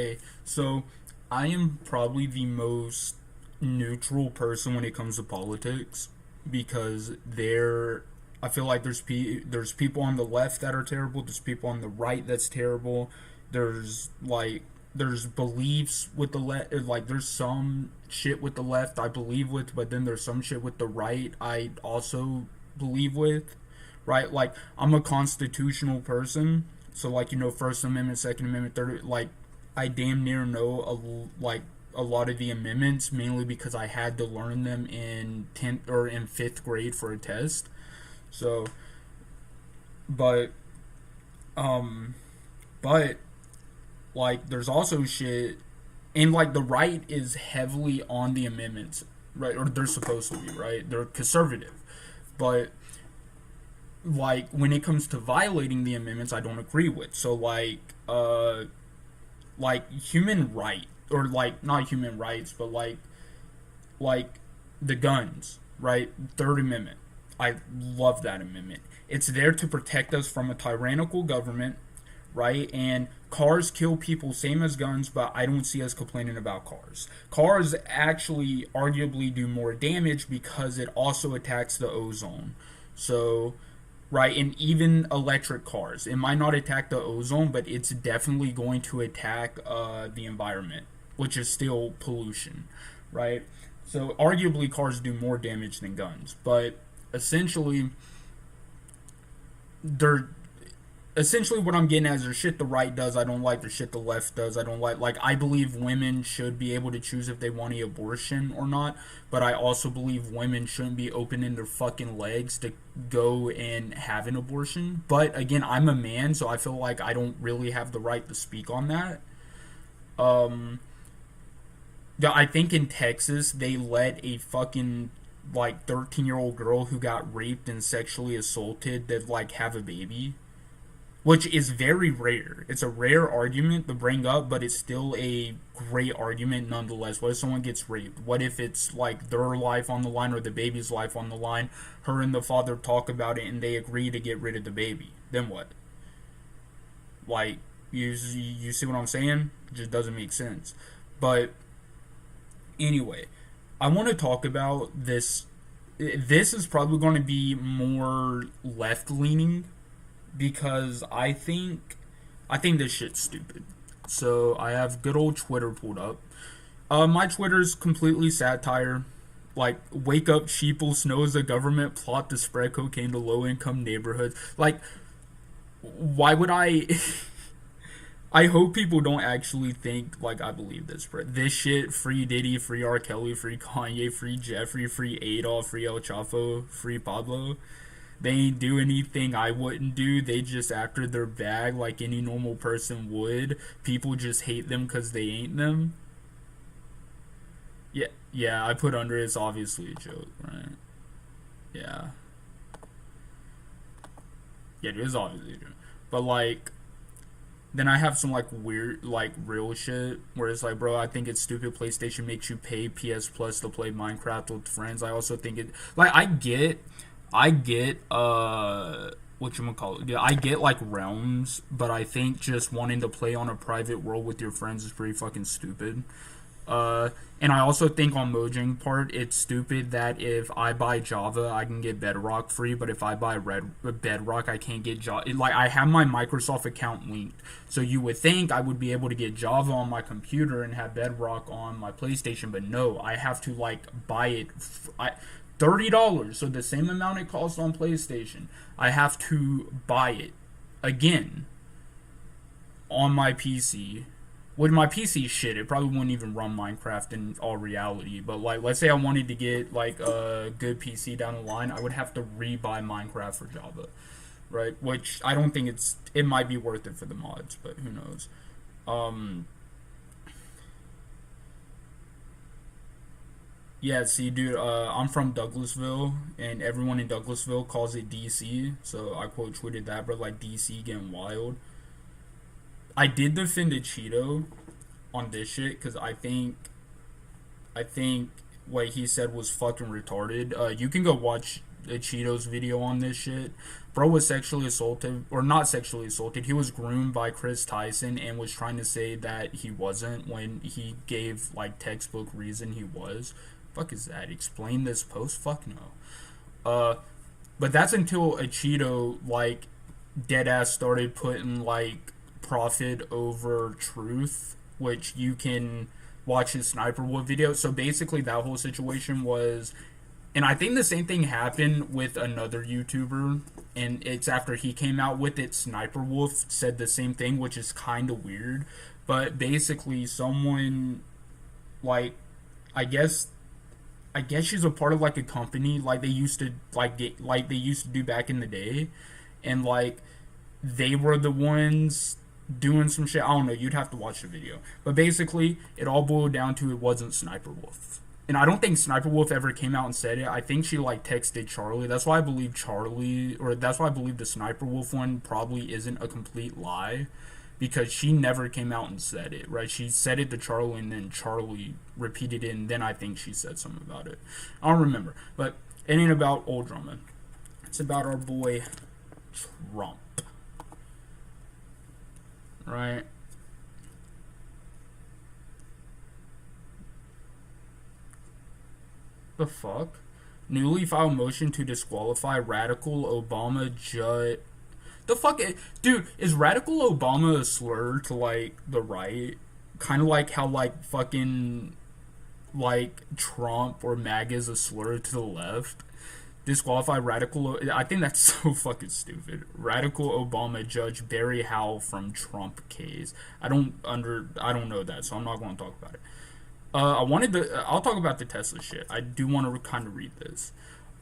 Okay, so I am probably the most neutral person when it comes to politics because I feel like there's people on the left that are terrible, there's people on the right that's terrible. There's beliefs with the left, like there's some shit with the left I believe with, but then there's some shit with the right I also believe with, right? Like I'm a constitutional person, so like First Amendment, Second Amendment, third, like I damn near know a lot of the amendments mainly because I had to learn them in 10th or in 5th grade for a test. So, but um but like there's also shit, and like the right is heavily on the amendments, right? Or they're supposed to be, right? They're conservative. But like when it comes to violating the amendments I don't agree with. So like human right, or like not human rights, but like the guns, right? Third Amendment. I love that amendment. It's there to protect us from a tyrannical government, right? And cars kill people same as guns, but I don't see us complaining about cars. Cars actually arguably do more damage because it also attacks the ozone. So, right, and even electric cars, it might not attack the ozone, but it's definitely going to attack the environment, which is still pollution, right? So arguably cars do more damage than guns, but essentially they're essentially what I'm getting at is the shit the right does I don't like, the shit the left does I don't like I believe women should be able to choose if they want an abortion or not, but I also believe women shouldn't be opening their fucking legs to go and have an abortion. But again, I'm a man, so I feel like I don't really have the right to speak on that. um yeah, I think in Texas they let a fucking like 13-year-old girl who got raped and sexually assaulted that like have a baby, which is very rare. It's a rare argument to bring up, but it's still a great argument nonetheless. What if someone gets raped? What if it's like their life on the line or the baby's life on the line? Her and the father talk about it and they agree to get rid of the baby. Then what? Like, you see what I'm saying? It just doesn't make sense. But anyway, I want to talk about this. This is probably going to be more left leaning because I think this shit's stupid. So I have good old Twitter pulled up. My Twitter's completely satire. Like, wake up, sheeple, snows the government plot to spread cocaine to low income neighborhoods. Like, why would I? I hope people don't actually think like I believe this. But this shit, free Diddy, free R. Kelly, free Kanye, free Jeffrey, free Adolf, free El Chapo, free Pablo. They ain't do anything I wouldn't do. They just after their bag like any normal person would. People just hate them because they ain't them. Yeah, yeah. I put under it's obviously a joke, right? Yeah, yeah. It is obviously a joke. But like, then I have some like weird, like real shit where it's like, bro, I think it's stupid. PlayStation makes you pay PS Plus to play Minecraft with friends. I also think it, like, what you call it? Yeah, I get like realms, but I think just wanting to play on a private world with your friends is pretty fucking stupid. And I also think on Mojang part, it's stupid that if I buy Java, I can get Bedrock free, but if I buy Bedrock, I can't get Java. Like, I have my Microsoft account linked, so you would think I would be able to get Java on my computer and have Bedrock on my PlayStation, but no, I have to like buy it. $30, so the same amount it costs on PlayStation. I have to buy it again on my PC. With my PC shit, it probably wouldn't even run Minecraft in all reality. But like, let's say I wanted to get like a good PC down the line, I would have to re-buy Minecraft for Java, right? Which I don't think it might be worth it for the mods, but who knows? Um, yeah, see, dude, I'm from Douglasville, and everyone in Douglasville calls it DC, so I quote tweeted that, but like DC getting wild. I did defend a Cheeto on this shit because I think what he said was fucking retarded. You can go watch a Cheetos video on this shit. Bro was sexually assaulted, or not sexually assaulted. He was groomed by Chris Tyson and was trying to say that he wasn't when he gave like textbook reason he was. Fuck is that? Explain this post? Fuck no. But that's until a Cheeto like dead ass started putting like profit over truth, which you can watch his Sniper Wolf video. So basically, that whole situation was, and I think the same thing happened with another YouTuber, and it's after he came out with it. Sniper Wolf said the same thing, which is kind of weird. But basically, someone like, I guess she's a part of like a company like they used to like they used to do back in the day, and like they were the ones doing some shit. I don't know. You'd have to watch the video. But basically, it all boiled down to it wasn't Sniper Wolf. And I don't think Sniper Wolf ever came out and said it. I think she like texted Charlie. That's why I believe that's why I believe the Sniper Wolf one probably isn't a complete lie, because she never came out and said it, right? She said it to Charlie, and then Charlie repeated it, and then I think she said something about it. I don't remember. But it ain't about old drama. It's about our boy Trump. Right? The fuck? Newly filed motion to disqualify radical Obama judge. The fuck, dude? Is radical Obama a slur to like the right? Kind of like how like fucking like Trump or MAGA is a slur to the left. Disqualify radical. I think that's so fucking stupid. Radical Obama judge Barry Howell from Trump case. I don't know that, so I'm not going to talk about it. I'll talk about the Tesla shit. I do want to kind of read this.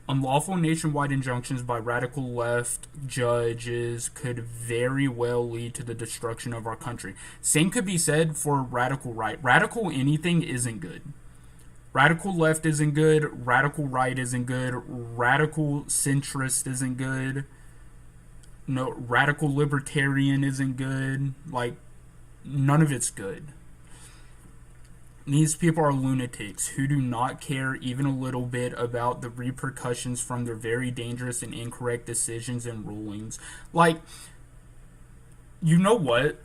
Unlawful nationwide injunctions by radical left judges could very well lead to the destruction of our country. Same could be said for radical right. Radical anything isn't good. Radical left isn't good. Radical right isn't good. Radical centrist isn't good. No, radical libertarian isn't good. Like, none of it's good. These people are lunatics who do not care even a little bit about the repercussions from their very dangerous and incorrect decisions and rulings. Like, you know what?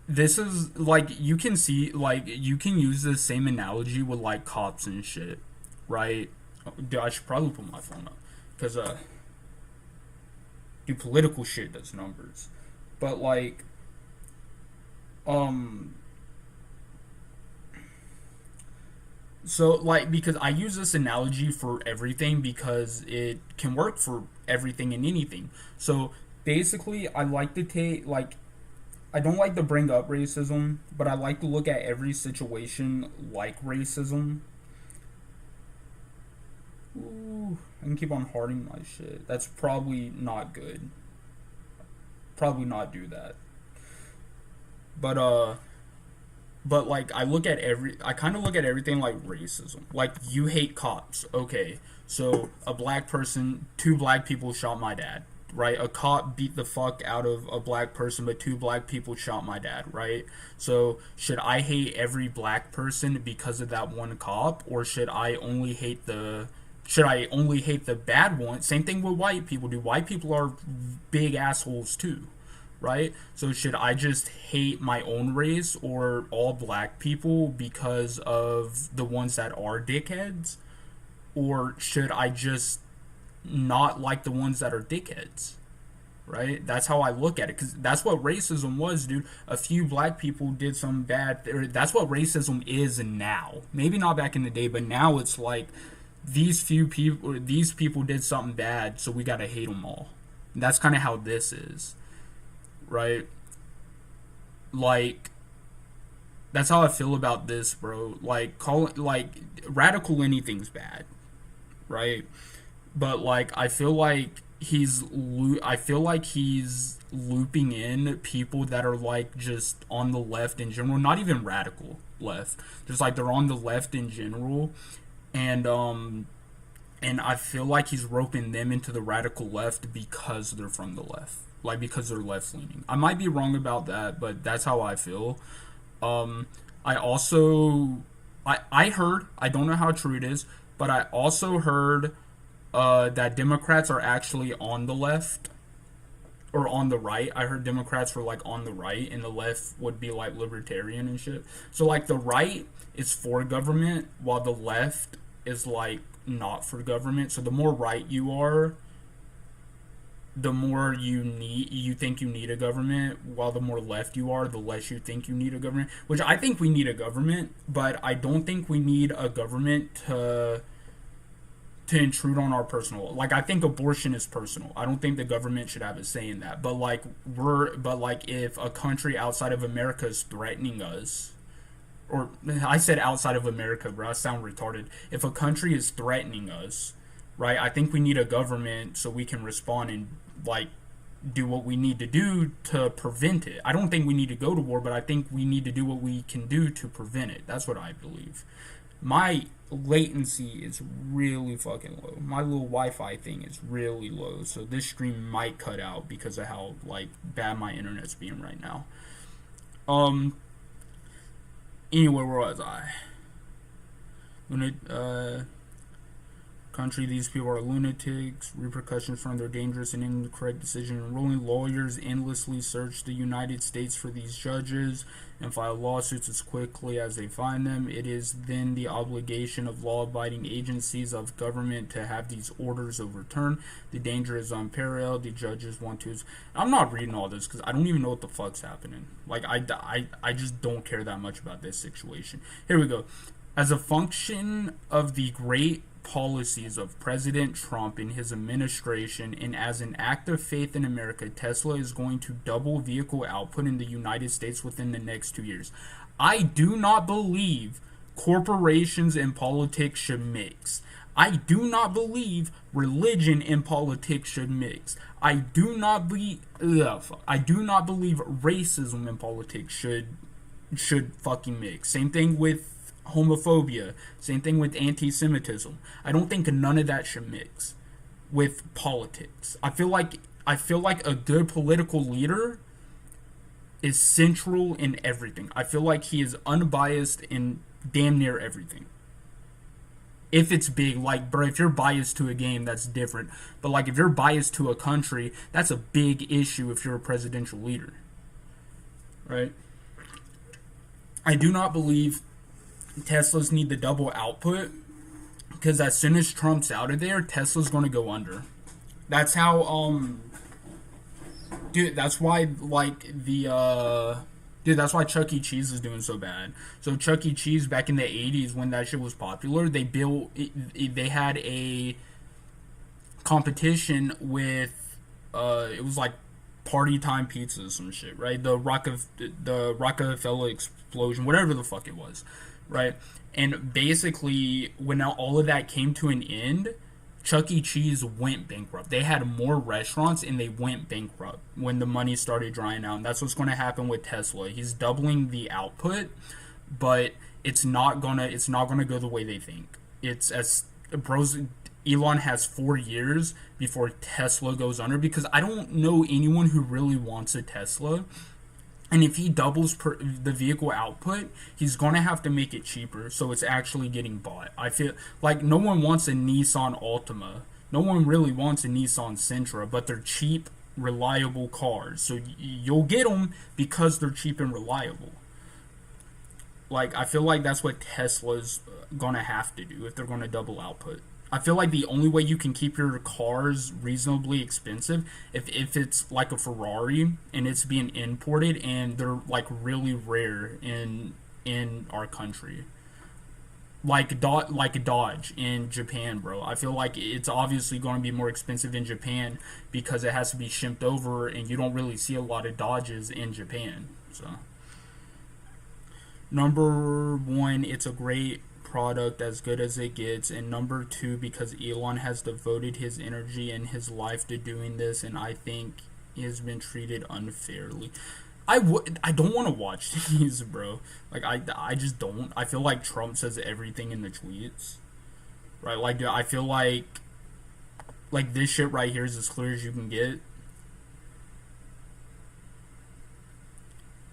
This is, like, you can see, like, you can use the same analogy with, like, cops and shit, right? Dude, I should probably put my phone up. Because, dude, political shit does numbers. But, like, so, like, because I use this analogy for everything because it can work for everything and anything. So, basically, I like to take, like, I don't like to bring up racism, but I like to look at every situation like racism. Ooh, I can keep on hearting my shit. That's probably not good. Probably not do that. But like I kind of look at everything like racism. Like, you hate cops. Okay. So two black people shot my dad, right? A cop beat the fuck out of a black person, but two black people shot my dad, right? So should I hate every black person because of that one cop, or should I only hate the bad one? Same thing with white people. Do white people are big assholes too, right? So should I just hate my own race or all black people because of the ones that are dickheads? Or should I just not like the ones that are dickheads? Right? That's how I look at it, because that's what racism was, dude. A few black people did some bad, that's what racism is now. Maybe not back in the day, but now it's like these people did something bad, so we gotta hate them all. And that's kind of how this is, right? Like, that's how I feel about this, bro. Like, call it, like, radical anything's bad, right? But like, I feel like he's looping in people that are like just on the left in general, not even radical left, just like they're on the left in general, and I feel like he's roping them into the radical left because they're from the left, like because they're left leaning. I might be wrong about that, but that's how I feel. I also I heard, I don't know how true it is, but I also heard that Democrats are actually on the left or on the right. I heard Democrats were like on the right, and the left would be like libertarian and shit. So like the right is for government, while the left is like not for government. So the more right you are, the more you think you need a government, while the more left you are, the less you think you need a government. Which I think we need a government, but I don't think we need a government to intrude on our personal, like, I think abortion is personal. I don't think the government should have a say in that. But like if a country outside of America is threatening us, or I said outside of America, bro, I sound retarded. If a country is threatening us, right, I think we need a government so we can respond and like do what we need to do to prevent it. I don't think we need to go to war, but I think we need to do what we can do to prevent it. That's what I believe. My latency is really fucking low. My little Wi-Fi thing is really low, so this stream might cut out because of how like bad my internet's being right now. Um. Anyway, where was I? Country, these people are lunatics. Repercussions from their dangerous and incorrect decision. Enrolling lawyers endlessly search the United States for these judges and file lawsuits as quickly as they find them. It is then the obligation of law-abiding agencies of government to have these orders overturned. The danger is unparalleled. The judges want to... I'm not reading all this because I don't even know what the fuck's happening. Like, I just don't care that much about this situation. Here we go. As a function of the great policies of President Trump and his administration, and as an act of faith in America, Tesla is going to double vehicle output in the United States within the next 2 years. I do not believe corporations and politics should mix. I do not believe religion and politics should mix. I do not believe racism and politics should fucking mix. Same thing with homophobia. Same thing with anti-Semitism. I don't think none of that should mix with politics. I feel like a good political leader is central in everything. I feel like he is unbiased in damn near everything. If it's big, like, bro, if you're biased to a game, that's different. But like, if you're biased to a country, that's a big issue if you're a presidential leader, right? I do not believe Teslas need the double output, because as soon as Trump's out of there, Tesla's going to go under. That's how dude, that's why that's why Chuck E. Cheese is doing so bad. So Chuck E. Cheese back in the 80s, when that shit was popular, they had a competition with it was like Party Time Pizza or some shit, right? The Rockefeller explosion, whatever the fuck it was. Right? And basically, when all of that came to an end, Chuck E. Cheese went bankrupt. They had more restaurants and they went bankrupt when the money started drying out. And that's what's going to happen with Tesla. He's doubling the output, but it's not gonna go the way they think. It's as bros. Elon has 4 years before Tesla goes under, because I don't know anyone who really wants a Tesla. And if he doubles the vehicle output, he's going to have to make it cheaper, so it's actually getting bought. I feel like no one wants a Nissan Altima. No one really wants a Nissan Sentra, but they're cheap, reliable cars. So you'll get them because they're cheap and reliable. Like, I feel like that's what Tesla's going to have to do if they're going to double output. I feel like the only way you can keep your cars reasonably expensive, if it's like a Ferrari and it's being imported and they're like really rare in our country, like Dodge in Japan, bro. I feel like it's obviously going to be more expensive in Japan because it has to be shipped over, and you don't really see a lot of Dodges in Japan. So, number one, it's a great product, as good as it gets, and number two, because Elon has devoted his energy and his life to doing this, and I think he has been treated unfairly. I don't want to watch these, bro. Like, I just don't. I feel like Trump says everything in the tweets, right? Like, I feel like this shit right here is as clear as you can get.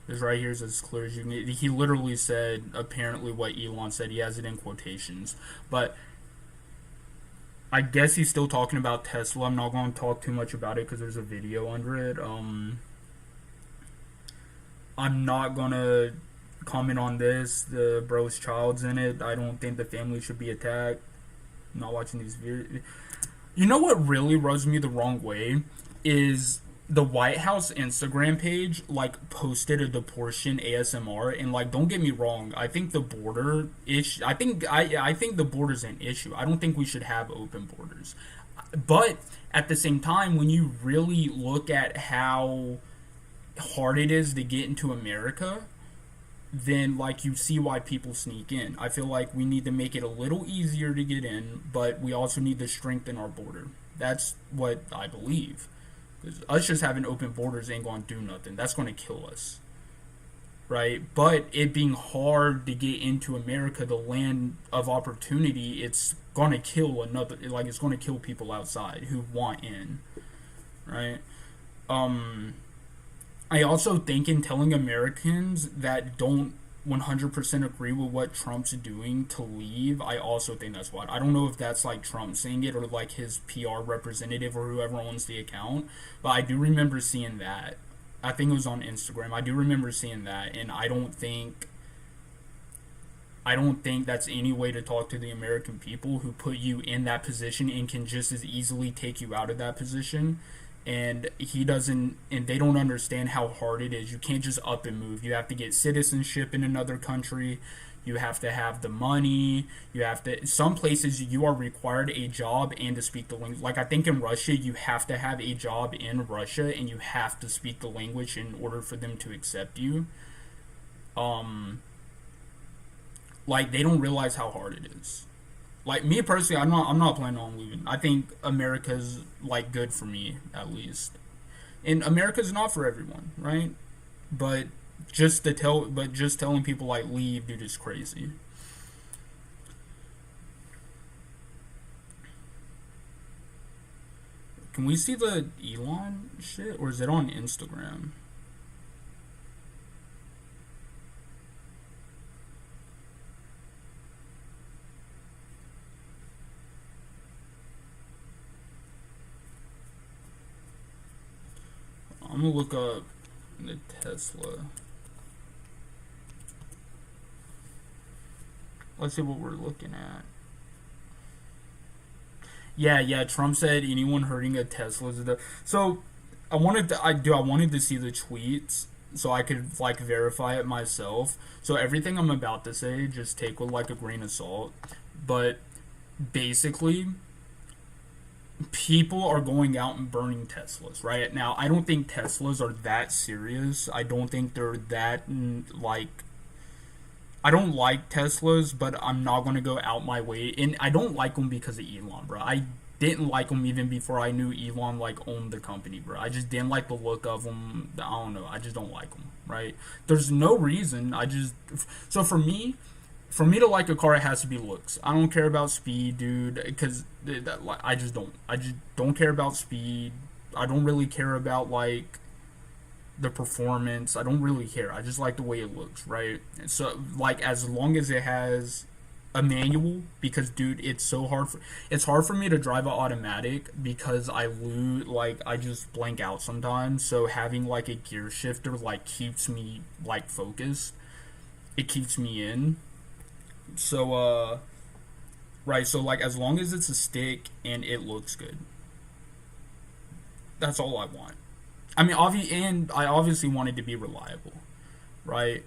This right here is as clear as you can get. He literally said, apparently, what Elon said. He has it in quotations. But I guess he's still talking about Tesla. I'm not going to talk too much about it because there's a video under it. I'm not going to comment on this. The bro's child's in it. I don't think the family should be attacked. I'm not watching these videos. You know what really rubs me the wrong way is the White House Instagram page like posted a deportation ASMR, and like don't get me wrong, I think the border issue. I think the border's an issue. I don't think we should have open borders, but at the same time, when you really look at how hard it is to get into America, then like you see why people sneak in. I feel like we need to make it a little easier to get in, but we also need to strengthen our border. That's what I believe. Because us just having open borders ain't going to do nothing. That's going to kill us, right? But it being hard to get into America, the land of opportunity, it's going to kill another. Like it's going to kill people outside who want in, right? I also think in telling Americans that don't 100% agree with what Trump's doing to leave, I also think that's what. I don't know if that's like Trump saying it or like his PR representative or whoever owns the account, but I do remember seeing that. I think it was on Instagram. I do remember seeing that, and I don't think that's any way to talk to the American people who put you in that position and can just as easily take you out of that position. And he doesn't, and they don't understand how hard it is. You can't just up and move. You have to get citizenship in another country. You have to have the money. You have to, some places you are required a job and to speak the language. Like I think in Russia, you have to have a job in Russia and you have to speak the language in order for them to accept you. Like they don't realize how hard it is. Like me personally, I'm not planning on leaving. I think America's like good for me at least, and America's not for everyone, right? But just telling people like leave, dude, is crazy. Can we see the Elon shit, or is it on Instagram? I'm gonna look up the Tesla. Let's see what we're looking at. Yeah. Trump said anyone hurting a Tesla is a. So I wanted to see the tweets so I could like verify it myself. So everything I'm about to say, just take with like a grain of salt. But basically, people are going out and burning Teslas, right? Now, I don't think Teslas are that serious. I don't think they're that, like, I don't like Teslas, but I'm not going to go out my way. And I don't like them because of Elon, bro. I didn't like them even before I knew Elon, like, owned the company, bro. I just didn't like the look of them. I don't know. I just don't like them, right? There's no reason. So for me to like a car, it has to be looks. I don't care about speed, dude, because I just don't. I just don't care about speed. I don't really care about like the performance. I don't really care. I just like the way it looks, right? And so like as long as it has a manual, because dude, it's hard for me to drive an automatic because I lose, like I just blank out sometimes. So having like a gear shifter like keeps me like focused. It keeps me in. So right, so like as long as it's a stick and it looks good, that's all I want. I mean, I obviously want it to be reliable, right?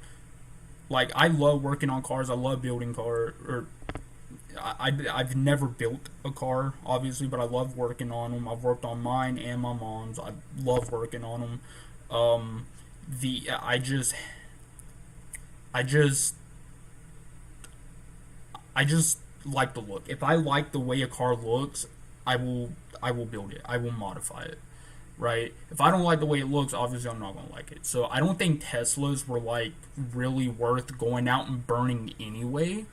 Like I love working on cars. I love building cars. Or I've never built a car, obviously, but I love working on them. I've worked on mine and my mom's. I love working on them. The I just I just like the look. If I like the way a car looks, I will build it. I will modify it. Right? If I don't like the way it looks, obviously I'm not gonna like it. So I don't think Teslas were like really worth going out and burning anyway.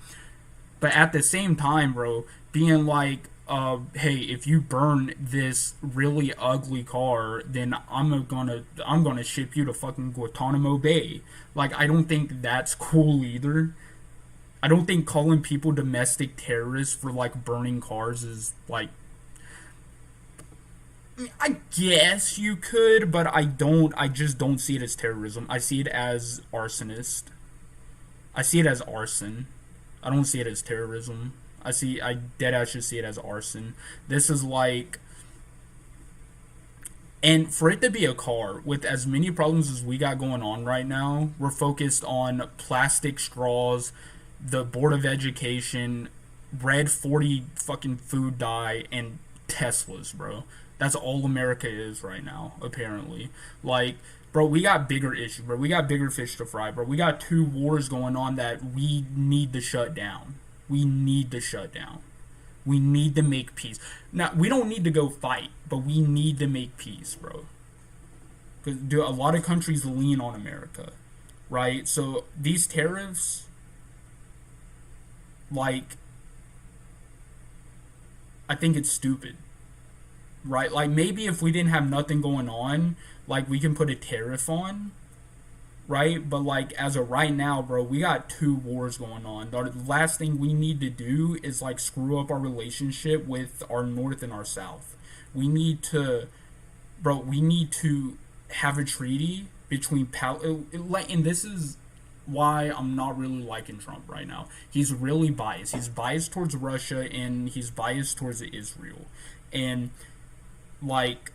But at the same time, bro, being like, hey, if you burn this really ugly car, then I'm gonna ship you to fucking Guantanamo Bay. Like I don't think that's cool either. I don't think calling people domestic terrorists for like burning cars is like I guess you could, but I don't. I just don't see it as terrorism. I see it as arsonist. I see it as arson. I don't see it as terrorism. I dead ass just see it as arson. This is like, and for it to be a car with as many problems as we got going on right now, we're focused on plastic straws, the Board of Education, Red 40 fucking food dye, and Teslas, bro. That's all America is right now, apparently. Like, bro, we got bigger issues, bro. We got bigger fish to fry, bro. We got two wars going on that we need to shut down. We need to shut down. We need to make peace. Now, we don't need to go fight, but we need to make peace, bro. Because a lot of countries lean on America, right? So these tariffs, like, I think it's stupid, right? Like, maybe if we didn't have nothing going on, like, we can put a tariff on, right? But like as of right now, bro, we got two wars going on. The last thing we need to do is like screw up our relationship with our north and our south. We need to, bro. We need to have a treaty between and this is why I'm not really liking Trump right now. He's really biased. He's biased towards Russia and he's biased towards Israel. And like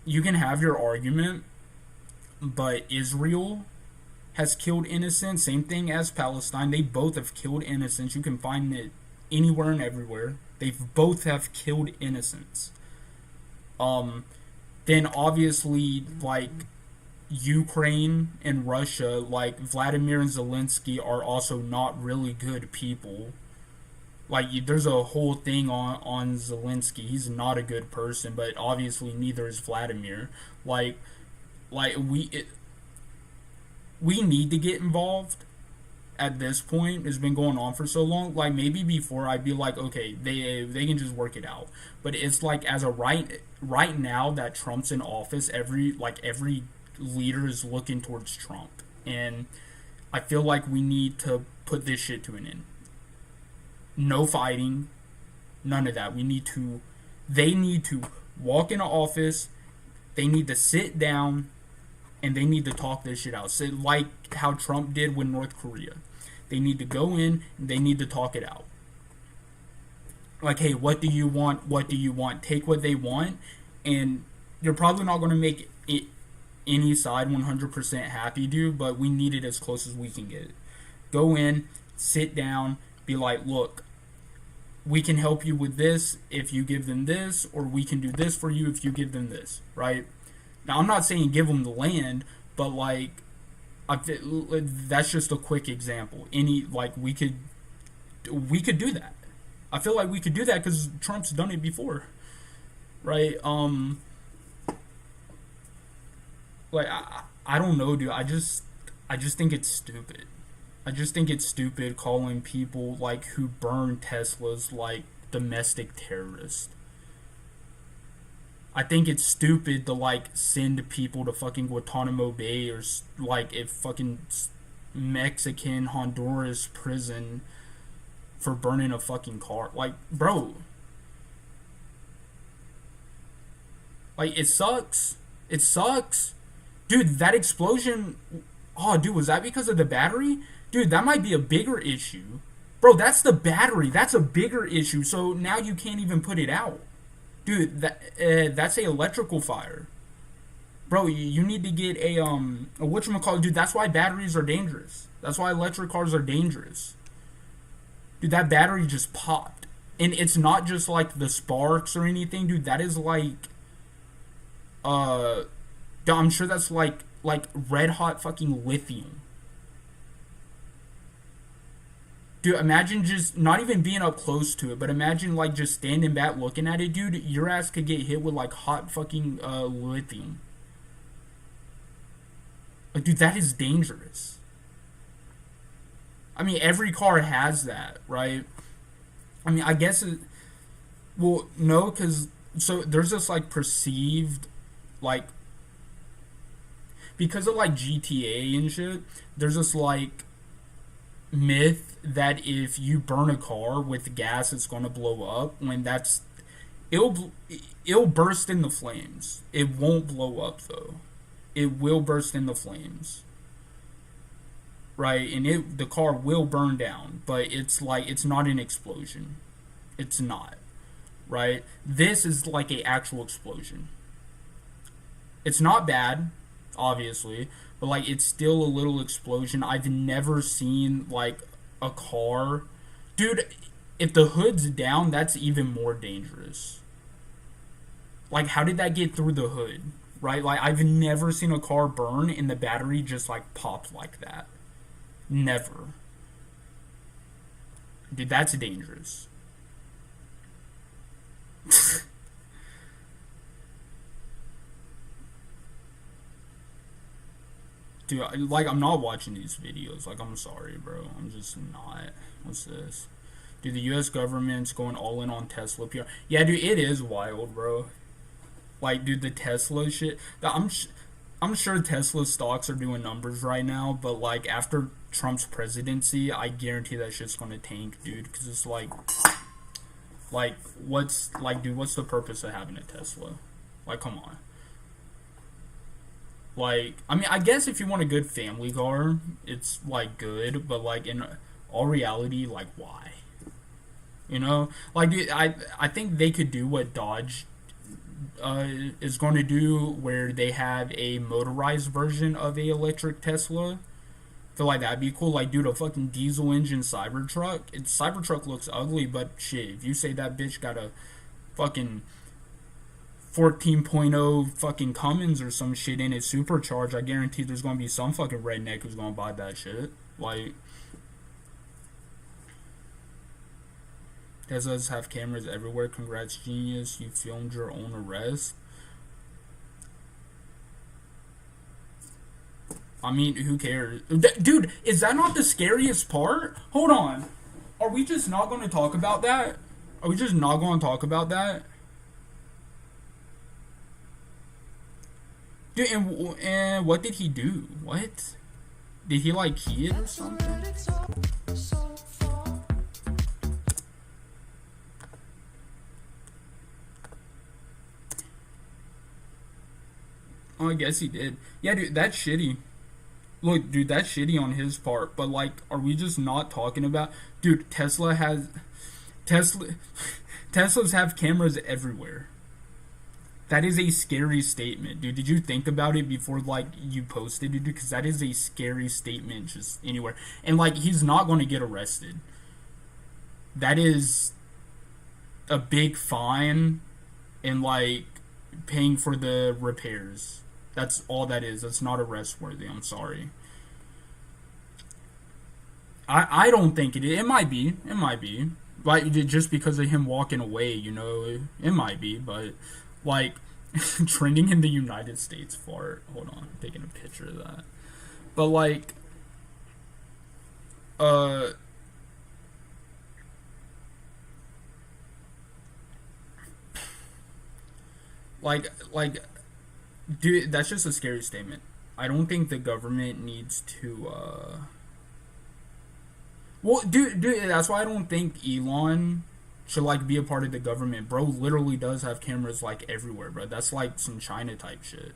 you can have your argument, but Israel has killed innocents. Same thing as Palestine. They both have killed innocents. You can find it anywhere and everywhere. They both have killed innocents. Then obviously like Ukraine and Russia, like Vladimir and Zelensky are also not really good people. Like there's a whole thing on Zelensky. He's not a good person, but obviously neither is Vladimir. Like we need to get involved at this point. It's been going on for so long. Like maybe before I'd be like, okay, they can just work it out. But it's like as a right now that Trump's in office, every leader is looking towards Trump, and I feel like we need to put this shit to an end. No fighting, none of that. They need to walk into office. They need to sit down and they need to talk this shit out. So like how Trump did with North Korea. They need to go in and they need to talk it out. Like, hey, what do you want? What do you want? Take what they want, and you're probably not going to make it any side 100% happy, dude, but we need it as close as we can get it. Go in, sit down, be like, look, we can help you with this if you give them this, or we can do this for you if you give them this, right? Now, I'm not saying give them the land, but like, that's just a quick example. We could do that. I feel like we could do that because Trump's done it before, right? I don't know, dude. I just think it's stupid. I just think it's stupid calling people like who burn Teslas like domestic terrorists. I think it's stupid to like send people to fucking Guantanamo Bay or like a fucking Mexican Honduras prison for burning a fucking car. Like, bro, like it sucks. It sucks, dude. That explosion. Oh, dude, was that because of the battery? Dude, that might be a bigger issue. Bro, that's the battery. That's a bigger issue. So now you can't even put it out. Dude, that's a electrical fire. Bro, you need to get a whatchamacallit. Dude, that's why batteries are dangerous. That's why electric cars are dangerous. Dude, that battery just popped. And it's not just like the sparks or anything, dude. That is like I'm sure that's like red hot fucking lithium. Dude, imagine just not even being up close to it, but imagine like just standing back looking at it, dude. Your ass could get hit with like hot fucking lithium. Like, dude, that is dangerous. I mean, every car has that, right? I mean, I guess it. Well, no, because so there's this like perceived, like, because of like GTA and shit. There's this like myth that if you burn a car with gas, it's going to blow up. When It'll it'll burst into flames. It won't blow up though. It will burst into flames. Right? And the car will burn down, but it's not an explosion. It's not. Right? This is like a actual explosion. It's not bad, obviously, but like it's still a little explosion. I've never seen like a car, dude. If the hood's down, that's even more dangerous. Like, how did that get through the hood? Right? Like, I've never seen a car burn and the battery just like popped like that. Never. Dude, that's dangerous. Dude, like, I'm not watching these videos. Like, I'm sorry, bro. I'm just not. What's this? Dude, the U.S. government's going all in on Tesla PR. Yeah, dude, it is wild, bro. Like, dude, the Tesla shit. I'm sure Tesla stocks are doing numbers right now, but like after Trump's presidency, I guarantee that shit's gonna tank, dude. Because it's like, what's like, dude, what's the purpose of having a Tesla? Like, come on. Like, I mean, I guess if you want a good family car, it's like good, but like in all reality, like, why? You know, like, dude, I think they could do what Dodge is going to do, where they have a motorized version of a electric Tesla. Feel like that'd be cool. Like, dude, a fucking diesel engine Cybertruck. Cybertruck looks ugly, but shit, if you say that bitch got a fucking 14.0 fucking Cummins or some shit in it supercharged, I guarantee there's gonna be some fucking redneck who's gonna buy that shit. Like, Teslas have cameras everywhere. Congrats, genius. You filmed your own arrest. I mean, who cares? Dude, is that not the scariest part? Hold on. Are we just not going to talk about that? Are we just not going to talk about that? Dude, and what did he do? What? Did he, like, key it or something? Oh, I guess he did. Yeah, dude, that's shitty. Look, dude, that's shitty on his part. But like, are we just not talking about? Dude, Tesla has Tesla Teslas have cameras everywhere. That is a scary statement, dude. Did you think about it before like you posted it, dude? Because that is a scary statement just anywhere. And like, he's not going to get arrested. That is a big fine, and like paying for the repairs. That's all that is. That's not arrest worthy. I'm sorry. I don't think it is. It might be. It might be. Like, just because of him walking away, you know, it might be. But, like, trending in the United States fart. Hold on. I'm taking a picture of that. But, like, uh, like, dude, that's just a scary statement. I don't think the government needs to, well, dude, that's why I don't think Elon should, like, be a part of the government. Bro literally does have cameras, like, everywhere, bro. That's, like, some China type shit.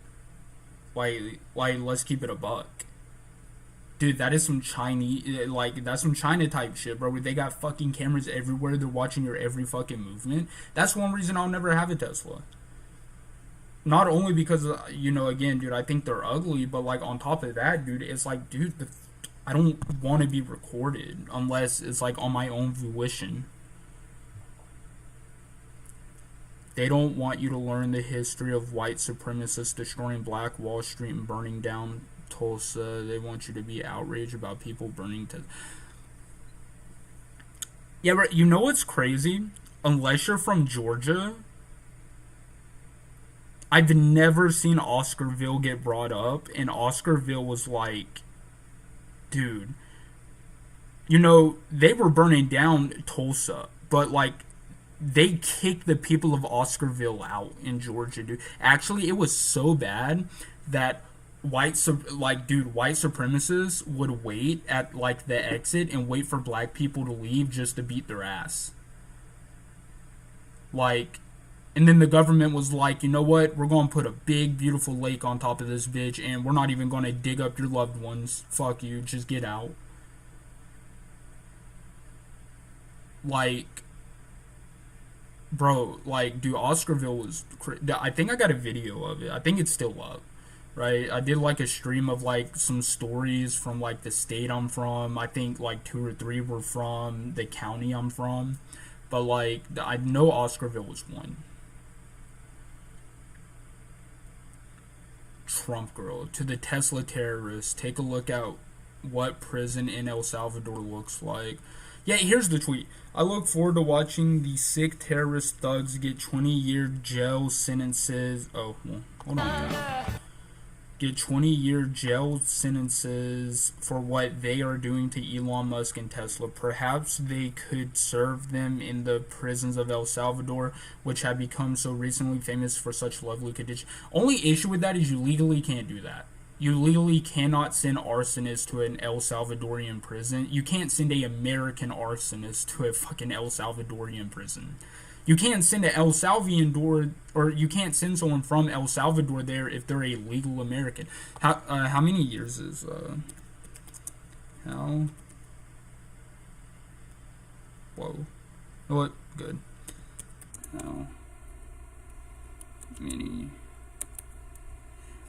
Like, let's keep it a buck. Dude, that is some Chinese, like, that's some China type shit, bro. Where they got fucking cameras everywhere. They're watching your every fucking movement. That's one reason I'll never have a Tesla. Not only because, you know, again, dude, I think they're ugly, but like on top of that, dude, it's like, dude, I don't want to be recorded unless it's like on my own volition. They don't want you to learn the history of white supremacists destroying Black Wall Street and burning down Tulsa. They want you to be outraged about people burning to. Yeah, but you know what's crazy? Unless you're from Georgia, I've never seen Oscarville get brought up, and Oscarville was like, dude, you know, they were burning down Tulsa, but like, they kicked the people of Oscarville out in Georgia, dude. Actually, it was so bad that white supremacists would wait at like the exit and wait for black people to leave just to beat their ass. Like, And then the government was like, you know what? We're going to put a big, beautiful lake on top of this bitch, and we're not even going to dig up your loved ones. Fuck you. Just get out. Like, bro, like, dude, Oscarville was. I think I got a video of it. I think it's still up. Right? I did like a stream of like some stories from like the state I'm from. I think like two or three were from the county I'm from. But like, I know Oscarville was one. Trump girl. To the Tesla terrorists, take a look at what prison in El Salvador looks like. Yeah, here's the tweet. I look forward to watching the sick terrorist thugs get 20-year jail sentences. Oh, well, hold on. Get 20-year jail sentences for what they are doing to Elon Musk and Tesla. Perhaps they could serve them in the prisons of El Salvador, which have become so recently famous for such lovely conditions. Only issue with that is you legally can't do that. You legally cannot send arsonists to an El Salvadorian prison. You can't send a American arsonist to a fucking El Salvadorian prison. You can't send an El Salvador, or you can't send someone from El Salvador there if they're a legal American. How many years is how? Whoa, what? Good. How many?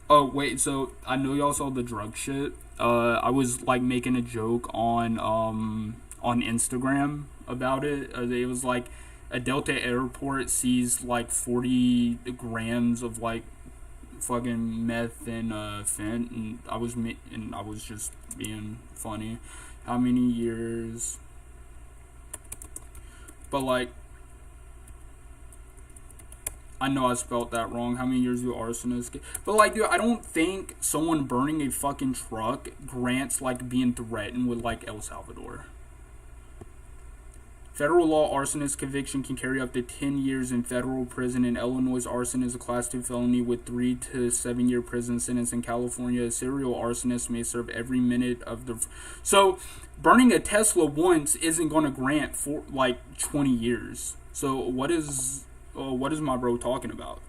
Oh wait, so I know y'all saw the drug shit. I was like making a joke on Instagram about it. It was like a Delta airport sees like 40 grams of like fucking meth and fent, and I was just being funny. How many years? But like, I know I spelled that wrong. How many years do arsonists get? But like, dude, I don't think someone burning a fucking truck grants like being threatened with like El Salvador. Federal law arsonist conviction can carry up to 10 years in federal prison. In Illinois, arson is a class 2 felony with 3 to 7 year prison sentence. In California, a serial arsonist may serve every minute of the... So, burning a Tesla once isn't going to grant for like 20 years. So, what is my bro talking about?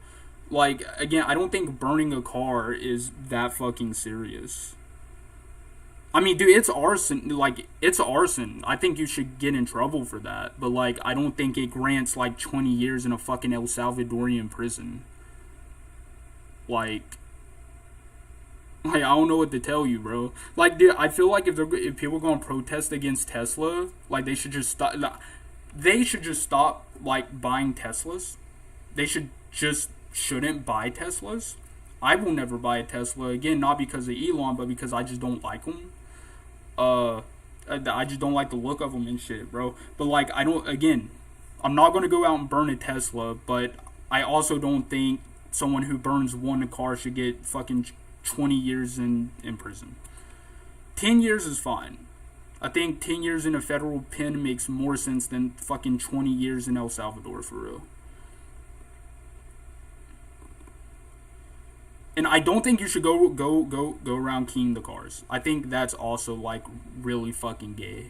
Like, again, I don't think burning a car is that fucking serious. I mean, dude, it's arson. Like, it's arson. I think you should get in trouble for that. But, like, I don't think it grants, like, 20 years in a fucking El Salvadorian prison. Like, I don't know what to tell you, bro. Like, dude, I feel like if people are going to protest against Tesla, like, they should just stop. They should just stop, like, buying Teslas. They shouldn't buy Teslas. I will never buy a Tesla again, not because of Elon, but because I just don't like them. I just don't like the look of them and shit, bro. But like, I'm not gonna go out and burn a Tesla, but I also don't think someone who burns one car should get fucking 20 years in prison. 10 years is fine. I think 10 years in a federal pen makes more sense than fucking 20 years in El Salvador, for real. And I don't think you should go around keying the cars. I think that's also like really fucking gay.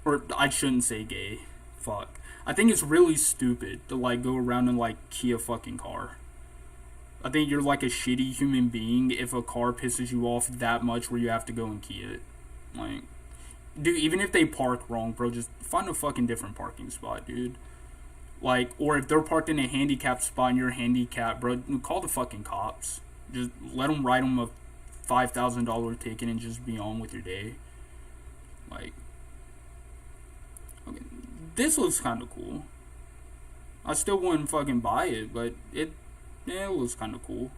Or I shouldn't say gay. Fuck. I think it's really stupid to like go around and like key a fucking car. I think you're like a shitty human being if a car pisses you off that much where you have to go and key it. Like, dude, even if they park wrong, bro, just find a fucking different parking spot, dude. Like, or if they're parked in a handicapped spot and you're handicapped, bro, call the fucking cops. Just let them write them a $5,000 ticket and just be on with your day. Like, okay, this looks kind of cool. I still wouldn't fucking buy it, but it looks kind of cool.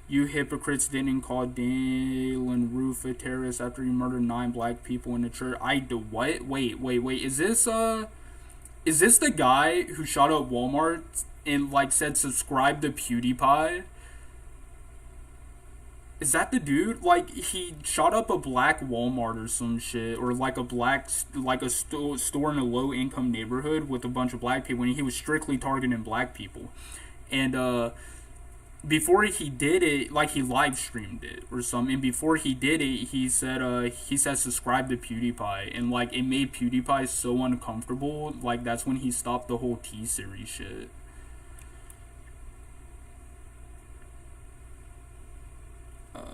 You hypocrites didn't call Dylan Roof a terrorist after he murdered 9 black people in the church. I do what? Wait. Is this the guy who shot up Walmart and like said subscribe to PewDiePie? Is that the dude? Like, he shot up a black Walmart or some shit, or like a store in a low income neighborhood with a bunch of black people, and he was strictly targeting black people. And before he did it, like he live streamed it or something. And before he did it, he said subscribe to PewDiePie, and like it made PewDiePie so uncomfortable. Like that's when he stopped the whole T series shit.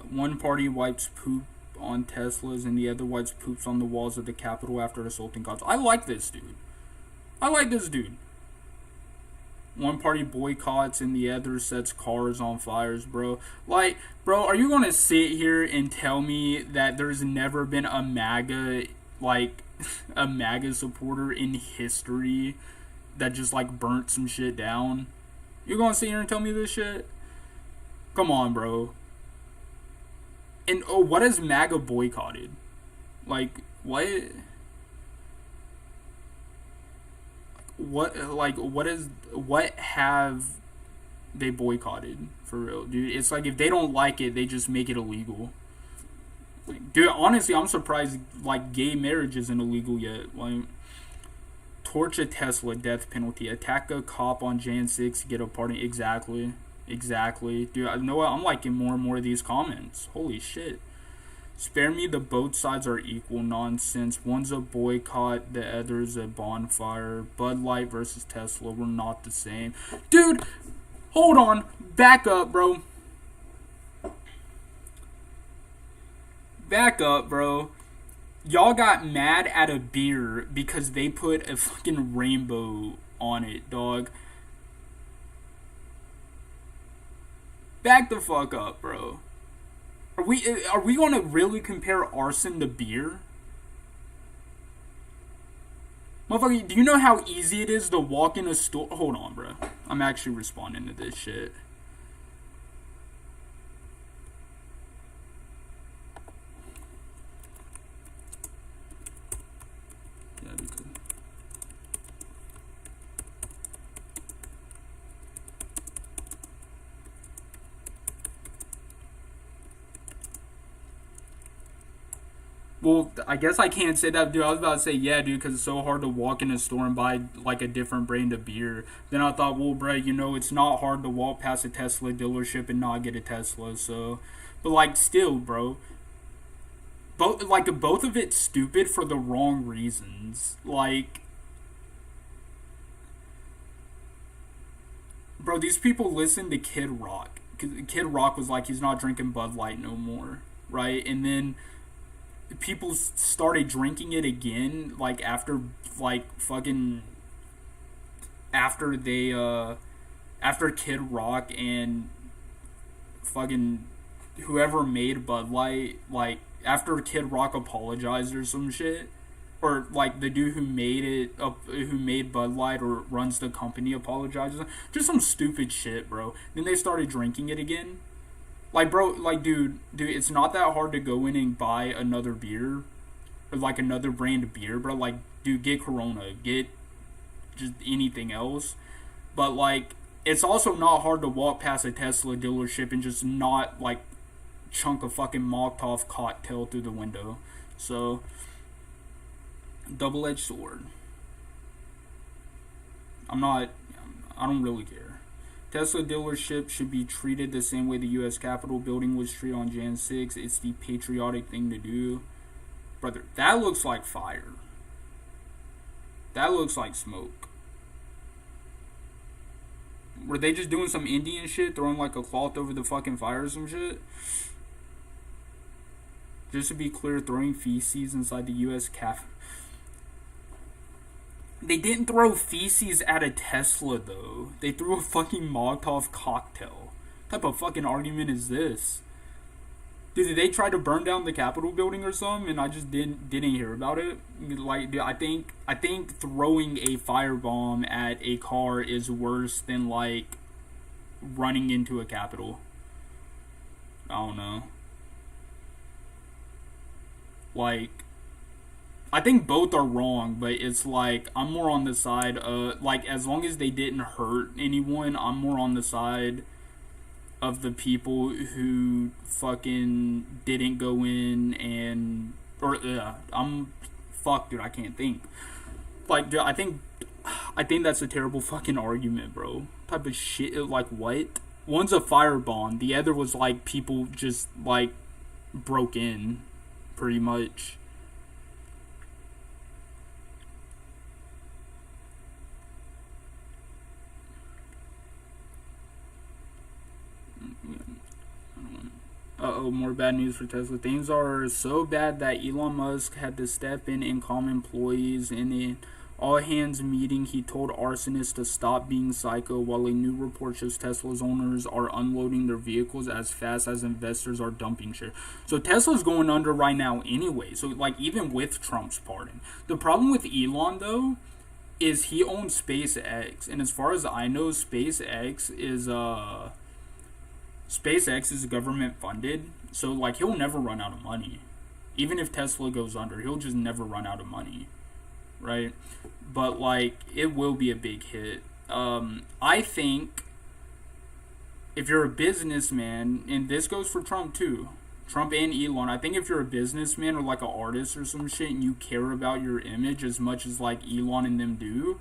One party wipes poop on Teslas, and the other wipes poops on the walls of the Capitol after assaulting cops. I like this dude. I like this dude. One party boycotts and the other sets cars on fires, bro. Like, bro, are you gonna sit here and tell me that there's never been a MAGA, like, a MAGA supporter in history that just, like, burnt some shit down? You gonna sit here and tell me this shit? Come on, bro. And, oh, what has MAGA boycotted? Like, what? What have they boycotted for real, dude? It's like if they don't like it, they just make it illegal. Like, dude, honestly, I'm surprised like gay marriage isn't illegal yet. Like, torch a Tesla, death penalty. Attack a cop on Jan 6, get a pardon. Exactly, dude. I know what, I'm liking more and more of these comments. Holy shit. Spare me the both sides are equal nonsense. One's a boycott, the other's a bonfire. Bud Light versus Tesla were not the same. Dude, hold on. Back up, bro. Back up, bro. Y'all got mad at a beer because they put a fucking rainbow on it, dog. Back the fuck up, bro. Are we gonna really compare arson to beer? Motherfucker, do you know how easy it is to walk in a store? Hold on, bro. I'm actually responding to this shit. Yeah, because well, I guess I can't say that, dude. I was about to say, yeah, dude, because it's so hard to walk in a store and buy, like, a different brand of beer. Then I thought, well, bro, you know, it's not hard to walk past a Tesla dealership and not get a Tesla, so. But, like, still, bro. Both of it's stupid for the wrong reasons. Like, bro, these people listen to Kid Rock. Kid Rock was like, he's not drinking Bud Light no more, right? And then people started drinking it again, like after like fucking after they after Kid Rock and fucking whoever made Bud Light, like after Kid Rock apologized or some shit, or like the dude who made it who made Bud Light or runs the company apologizes, just some stupid shit, bro. Then they started drinking it again. Like, bro, like, dude, it's not that hard to go in and buy another beer, or, like, another brand of beer, bro. Like, dude, get Corona, get just anything else. But, like, it's also not hard to walk past a Tesla dealership and just not, like, chunk a fucking Molotov cocktail through the window. So, double-edged sword. I don't really care. Tesla dealership should be treated the same way the U.S. Capitol building was treated on Jan 6. It's the patriotic thing to do. Brother, that looks like fire. That looks like smoke. Were they just doing some Indian shit, throwing like a cloth over the fucking fire or some shit? Just to be clear, throwing feces inside the U.S. Capitol. They didn't throw feces at a Tesla, though. They threw a fucking Molotov cocktail. What type of fucking argument is this? Dude, did they try to burn down the Capitol building or something, and I just didn't hear about it? Like, dude, I think throwing a firebomb at a car is worse than, like, running into a Capitol. I don't know. Like, I think both are wrong, but it's like, I'm more on the side of, like, as long as they didn't hurt anyone, I'm more on the side of the people who fucking didn't go in and, or, fuck, dude, I can't think. Like, dude, I think that's a terrible fucking argument, bro. What type of shit, like, what? One's a firebomb. The other was like people just like broke in, pretty much. Uh-oh, more bad news for Tesla. Things are so bad that Elon Musk had to step in and calm employees. In an all-hands meeting, he told arsonists to stop being psycho, while a new report shows Tesla's owners are unloading their vehicles as fast as investors are dumping shares. So Tesla's going under right now anyway. So, like, even with Trump's pardon. The problem with Elon, though, is he owns SpaceX. And as far as I know, SpaceX is government funded, so like he'll never run out of money. Even if Tesla goes under, he'll just never run out of money, right? But like it will be a big hit. I think if you're a businessman, and this goes for Trump too, Trump and Elon, I think if you're a businessman or like an artist or some shit and you care about your image as much as like Elon and them do,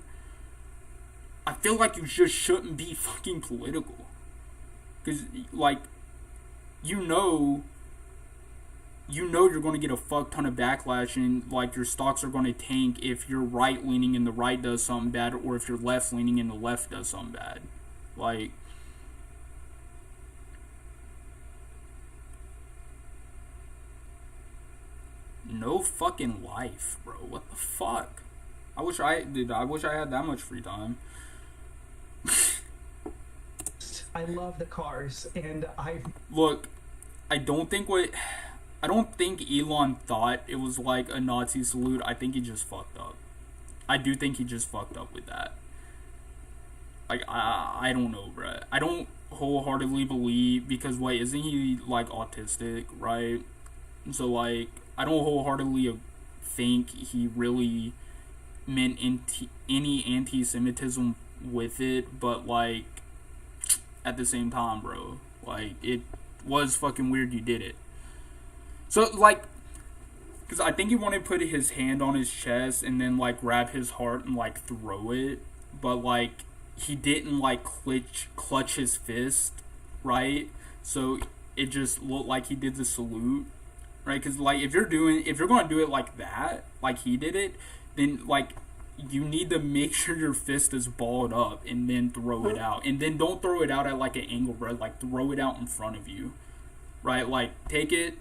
I feel like you just shouldn't be fucking political. Because, like, you know you're going to get a fuck ton of backlash and, like, your stocks are going to tank if you're right-leaning and the right does something bad, or if you're left-leaning and the left does something bad. Like, no fucking life, bro. What the fuck? I wish I had that much free time. I love the cars, and Look, I don't think Elon thought it was like a Nazi salute. I think he just fucked up. I do think he just fucked up with that. Like, I don't know, bro. I don't wholeheartedly believe, because, wait, isn't he, like, autistic, right? So, like, I don't wholeheartedly think he really meant any anti-Semitism with it, but, like, at the same time, bro, like, it was fucking weird you did it. So, like, because I think he wanted to put his hand on his chest and then, like, grab his heart and, like, throw it, but, like, he didn't, like, clutch his fist, right? So it just looked like he did the salute, right? Because, like, if you're going to do it like that, like he did it, then, like, you need to make sure your fist is balled up and then throw it out. And then don't throw it out at, like, an angle, bro. Like, throw it out in front of you, right? Like, take it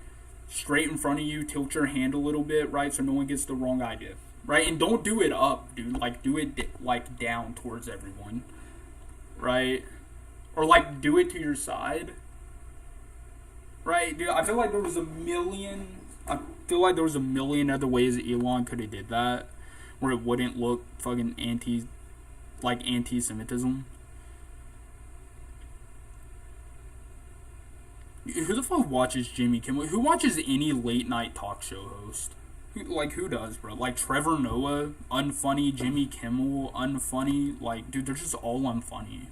straight in front of you, tilt your hand a little bit, right? So no one gets the wrong idea, right? And don't do it up, dude. Like, do it, like, down towards everyone, right? Or, like, do it to your side, right? Dude, I feel like there was a million other ways Elon could have did that, where it wouldn't look fucking anti-Semitism. Who the fuck watches Jimmy Kimmel? Who watches any late night talk show host? Who does, bro? Like, Trevor Noah, unfunny. Jimmy Kimmel, unfunny. Like, dude, they're just all unfunny.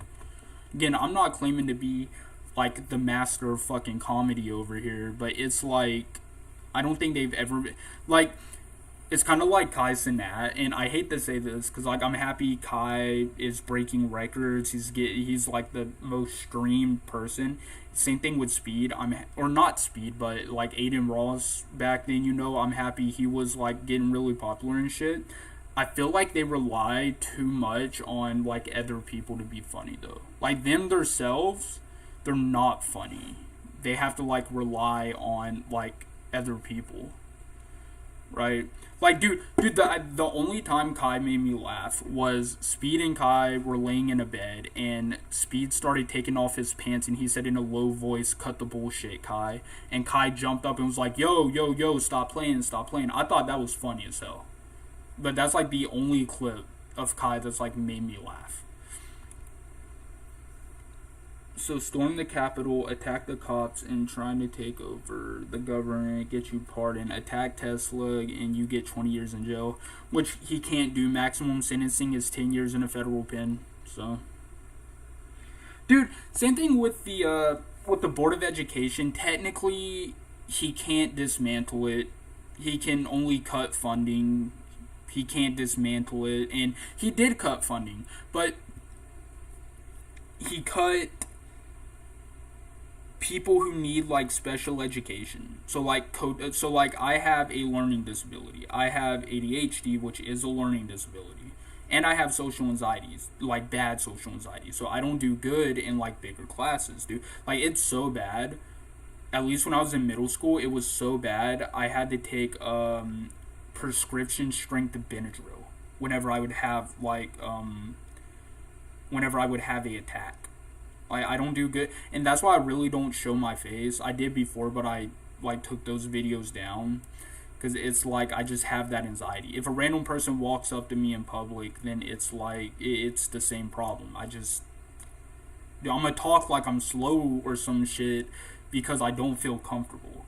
Again, I'm not claiming to be, like, the master of fucking comedy over here, but it's like, I don't think they've ever been, like, it's kind of like Kai Cenat, and I hate to say this because, like, I'm happy Kai is breaking records. He's like the most streamed person. Same thing with Speed. Or not Speed, but like Aiden Ross back then. I'm happy he was like getting really popular and shit. I feel like they rely too much on like other people to be funny though. Like them themselves, they're not funny. They have to like rely on like other people, right? Like, dude, the only time Kai made me laugh was Speed and Kai were laying in a bed, and Speed started taking off his pants, and he said in a low voice, "Cut the bullshit, Kai." And Kai jumped up and was like, "Yo, yo, yo, stop playing. I thought that was funny as hell. But that's, like, the only clip of Kai that's, like, made me laugh. So storm the Capitol, attack the cops, and trying to take over the government, get you pardoned. Attack Tesla, and you get 20 years in jail, which he can't do. Maximum sentencing is 10 years in a federal pen. So, dude, same thing with the Board of Education. Technically, he can't dismantle it. He can only cut funding. He can't dismantle it, and he did cut funding, but he cut people who need like special education. So like I have a learning disability. I have ADHD, which is a learning disability. And I have social anxieties, like bad social anxiety. So I don't do good in like bigger classes, dude. Like it's so bad. At least when I was in middle school, it was so bad. I had to take prescription strength Benadryl whenever I would have whenever I would have a attack. I don't do good, and that's why I really don't show my face. I did before, but I like took those videos down because it's like I just have that anxiety. If a random person walks up to me in public, then it's like it's the same problem. I'm gonna talk like I'm slow or some shit because I don't feel comfortable,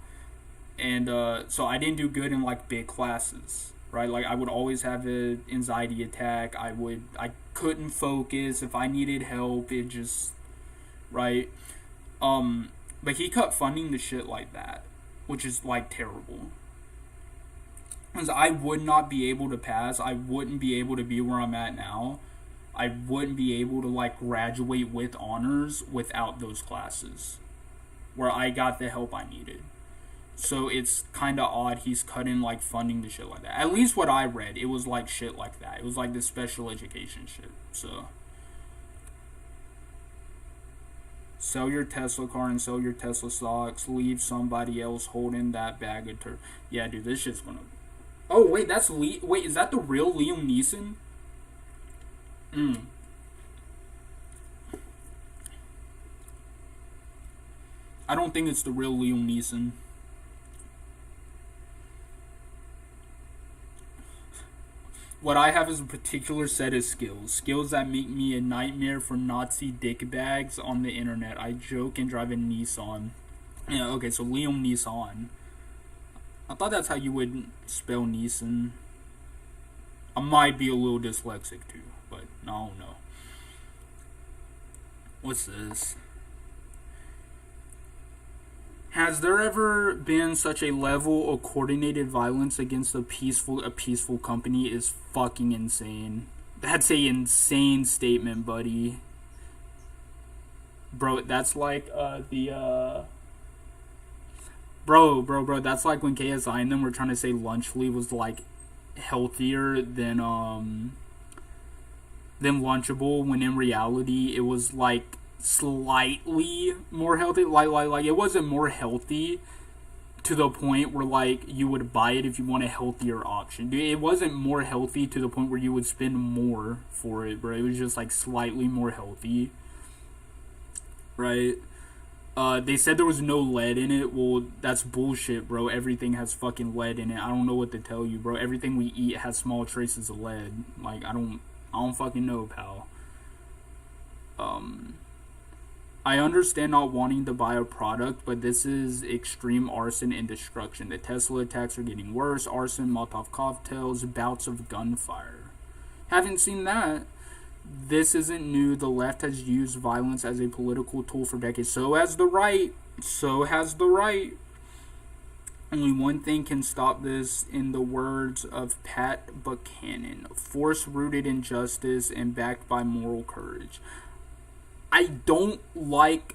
and so I didn't do good in like big classes, right? Like I would always have an anxiety attack. I couldn't focus if I needed help. It just right? But he cut funding to shit like that, which is like terrible. Because I would not be able to pass. I wouldn't be able to be where I'm at now. I wouldn't be able to like graduate with honors without those classes, where I got the help I needed. So it's kind of odd he's cutting like funding to shit like that. At least what I read, it was like shit like that. It was like this special education shit. So sell your Tesla car and sell your Tesla stocks. Leave somebody else holding that bag of Yeah, dude, this shit's gonna. Oh wait, wait, is that the real Liam Neeson? I don't think it's the real Liam Neeson. What I have is a particular set of skills that make me a nightmare for Nazi dick bags on the internet. I joke and drive a Nissan. Yeah, okay, so Liam Neeson. I thought that's how you would spell Neeson. I might be a little dyslexic too, but I don't know. What's this? Has there ever been such a level of coordinated violence against a peaceful company? Is fucking insane. That's a insane statement, buddy. Bro, that's like Bro, that's like when KSI and them were trying to say Lunchly was like healthier than Lunchable, when in reality it was like slightly more healthy. Like it wasn't more healthy to the point where like you would buy it if you want a healthier option. Dude, it wasn't more healthy to the point where you would spend more for it, bro. It was just like slightly more healthy, right? They said there was no lead in it. Well, that's bullshit, bro. Everything has fucking lead in it. I don't know what to tell you, bro. Everything we eat has small traces of lead. Like I don't fucking know, pal. I understand not wanting to buy a product, but this is extreme arson and destruction. The Tesla attacks are getting worse. Arson, Molotov cocktails, bouts of gunfire. Haven't seen that. This isn't new. The left has used violence as a political tool for decades. So has the right. Only one thing can stop this, in the words of Pat Buchanan. Force rooted in justice and backed by moral courage. I don't like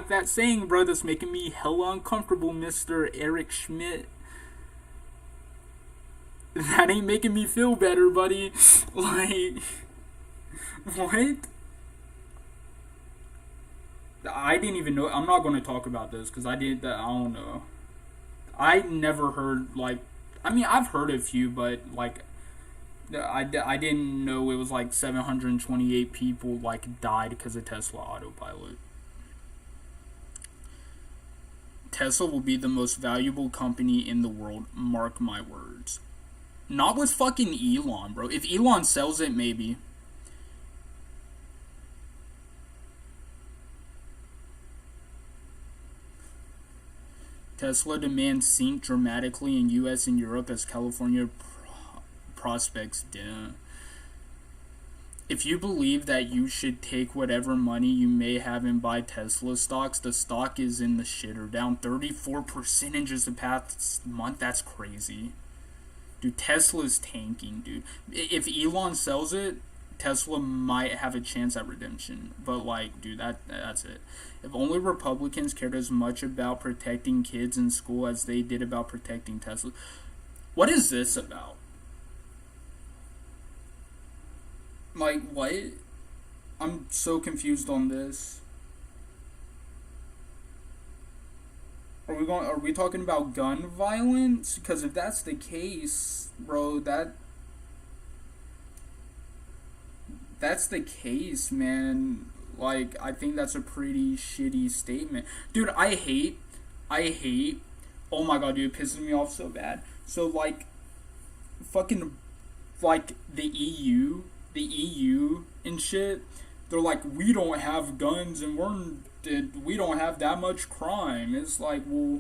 that saying, bro. That's making me hella uncomfortable, Mr. Eric Schmidt. That ain't making me feel better, buddy. Like, what? I didn't even know. I'm not going to talk about this because I don't know. I never heard, like, I mean, I've heard a few, but, like, I didn't know it was like 728 people like died because of Tesla Autopilot. Tesla will be the most valuable company in the world, mark my words. Not with fucking Elon, bro. If Elon sells it, maybe. Tesla demand sink dramatically in US and Europe as California prospects down. If you believe that you should take whatever money you may have and buy Tesla stocks, the stock is in the shitter, down 34% in just the past month. That's crazy. Dude, Tesla's tanking, dude. If Elon sells it, Tesla might have a chance at redemption. But like, dude, that's it. If only Republicans cared as much about protecting kids in school as they did about protecting Tesla. What is this about? Like, what? I'm so confused on this. Are we talking about gun violence? Because if that's the case, bro, that's the case, man. Like, I think that's a pretty shitty statement. Dude, I hate, oh my god, dude, it pisses me off so bad. So, like, fucking, like, the EU and shit, they're like, we don't have guns and we don't have that much crime. It's like, well,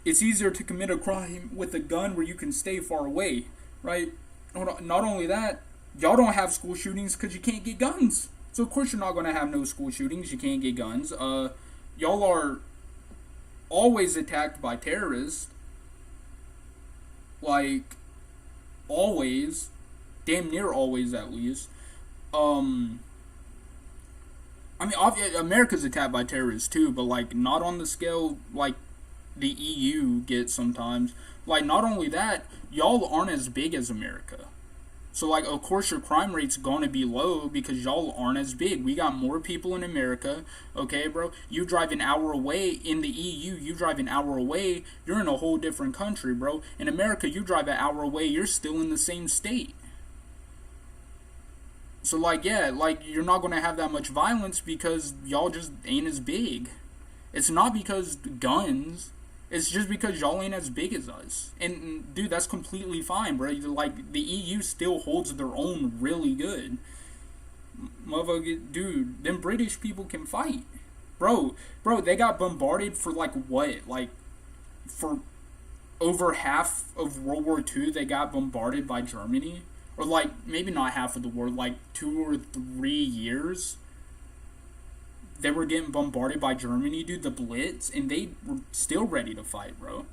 it's easier to commit a crime with a gun where you can stay far away, right? Not only that, y'all don't have school shootings because you can't get guns. So of course you're not going to have no school shootings. You can't get guns. Y'all are always attacked by terrorists. Like, always. Damn near always, at least. I mean, America's attacked by terrorists too, but like not on the scale like the EU gets sometimes. Like, not only that, y'all aren't as big as America. So like, of course your crime rate's gonna be low because y'all aren't as big. We got more people in America, okay, bro? You drive an hour away in the EU, you drive an hour away, you're in a whole different country, bro. In America, you drive an hour away, you're still in the same state. So like, yeah, like you're not gonna have that much violence because y'all just ain't as big. It's not because guns. It's just because y'all ain't as big as us. And dude, that's completely fine, bro. Like, the EU still holds their own really good. Motherfucker, dude, them British people can fight. Bro, they got bombarded for like what? Like, for over half of World War II, they got bombarded by Germany. Or like, maybe not half of the war, like 2 or 3 years. They were getting bombarded by Germany, dude, the Blitz, and they were still ready to fight, bro.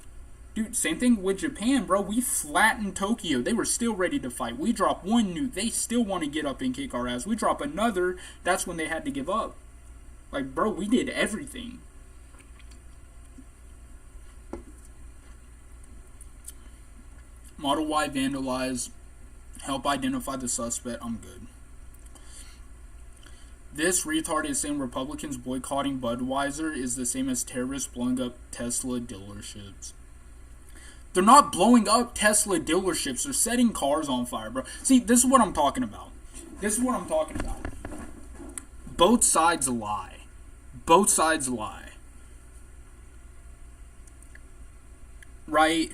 Dude, same thing with Japan, bro. We flattened Tokyo. They were still ready to fight. We dropped one nuke. They still want to get up and kick our ass. We drop another. That's when they had to give up. Like, bro, we did everything. Model Y vandalize. Help identify the suspect. I'm good. This retard is saying Republicans boycotting Budweiser is the same as terrorists blowing up Tesla dealerships. They're not blowing up Tesla dealerships. They're setting cars on fire, bro. See, this is what I'm talking about. Both sides lie. Both sides lie. Right?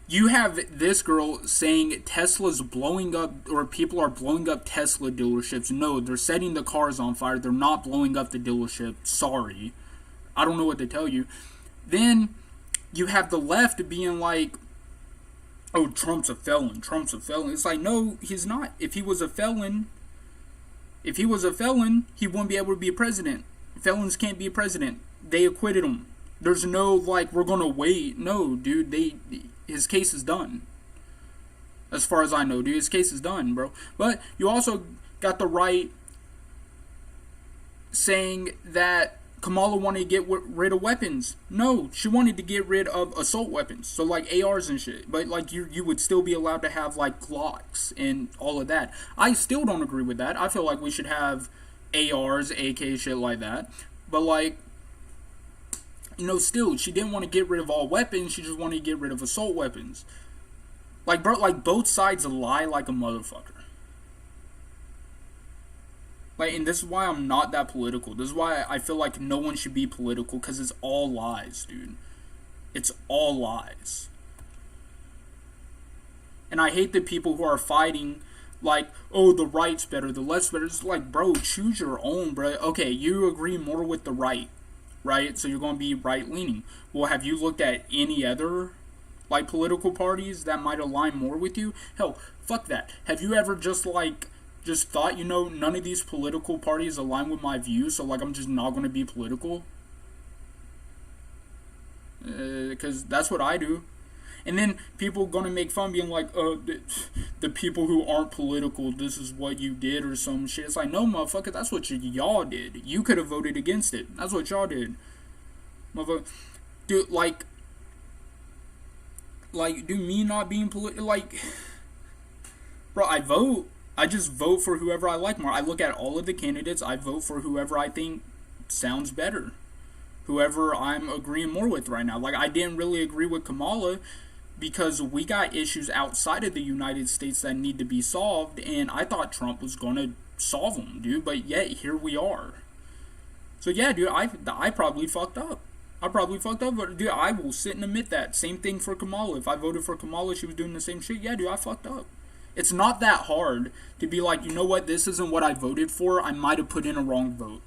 You have this girl saying Tesla's blowing up, or people are blowing up Tesla dealerships. No, they're setting the cars on fire. They're not blowing up the dealership. Sorry. I don't know what to tell you. Then you have the left being like, oh, Trump's a felon. It's like, no, he's not. If he was a felon, he wouldn't be able to be a president. Felons can't be a president. They acquitted him. There's no, like, we're gonna wait. No, dude, his case is done. As far as I know, dude, his case is done, bro. But you also got the right saying that Kamala wanted to get rid of weapons. No, she wanted to get rid of assault weapons. So, like, ARs and shit. But, like, you would still be allowed to have, like, Glocks and all of that. I still don't agree with that. I feel like we should have ARs, AK, shit like that. But, like, you know, still, she didn't want to get rid of all weapons. She just wanted to get rid of assault weapons. Like, bro, like, both sides lie like a motherfucker. Like, and this is why I'm not that political. This is why I feel like no one should be political, because it's all lies, dude. It's all lies. And I hate the people who are fighting, like, oh, the right's better, the left's better. It's like, bro, choose your own, bro. Okay, you agree more with the right. Right? So you're going to be right-leaning. Well, have you looked at any other, like, political parties that might align more with you? Hell, fuck that. Have you ever just thought, you know, none of these political parties align with my views, so, like, I'm just not going to be political? Because that's what I do. And then people going to make fun, being like, the people who aren't political, this is what you did or some shit. It's like, no, motherfucker, that's what y'all did. You could have voted against it. That's what y'all did. Motherfucker. Dude, do me not being political, bro, I vote. I just vote for whoever I like more. I look at all of the candidates. I vote for whoever I think sounds better. Whoever I'm agreeing more with right now. Like, I didn't really agree with Kamala because we got issues outside of the United States that need to be solved, and I thought Trump was going to solve them, dude, but yet here we are. So, yeah, dude, I probably fucked up. But, dude, I will sit and admit that. Same thing for Kamala. If I voted for Kamala, she was doing the same shit. Yeah, dude, I fucked up. It's not that hard to be like, you know what, this isn't what I voted for. I might have put in a wrong vote.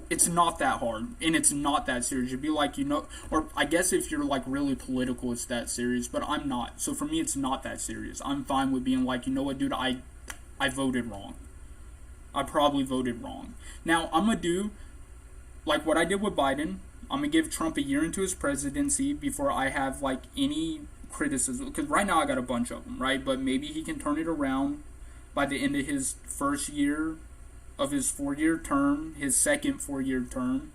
It's not that hard, and it's not that serious. You'd be like, or I guess if you're like really political, it's that serious, but I'm not. So for me, it's not that serious. I'm fine with being like, you know what, dude, I voted wrong. I probably voted wrong. Now, I'm going to do like what I did with Biden. I'm going to give Trump a year into his presidency before I have like any criticism, because right now I got a bunch of them, right? But maybe he can turn it around by the end of his first year of his 4-year term, his second 4-year term,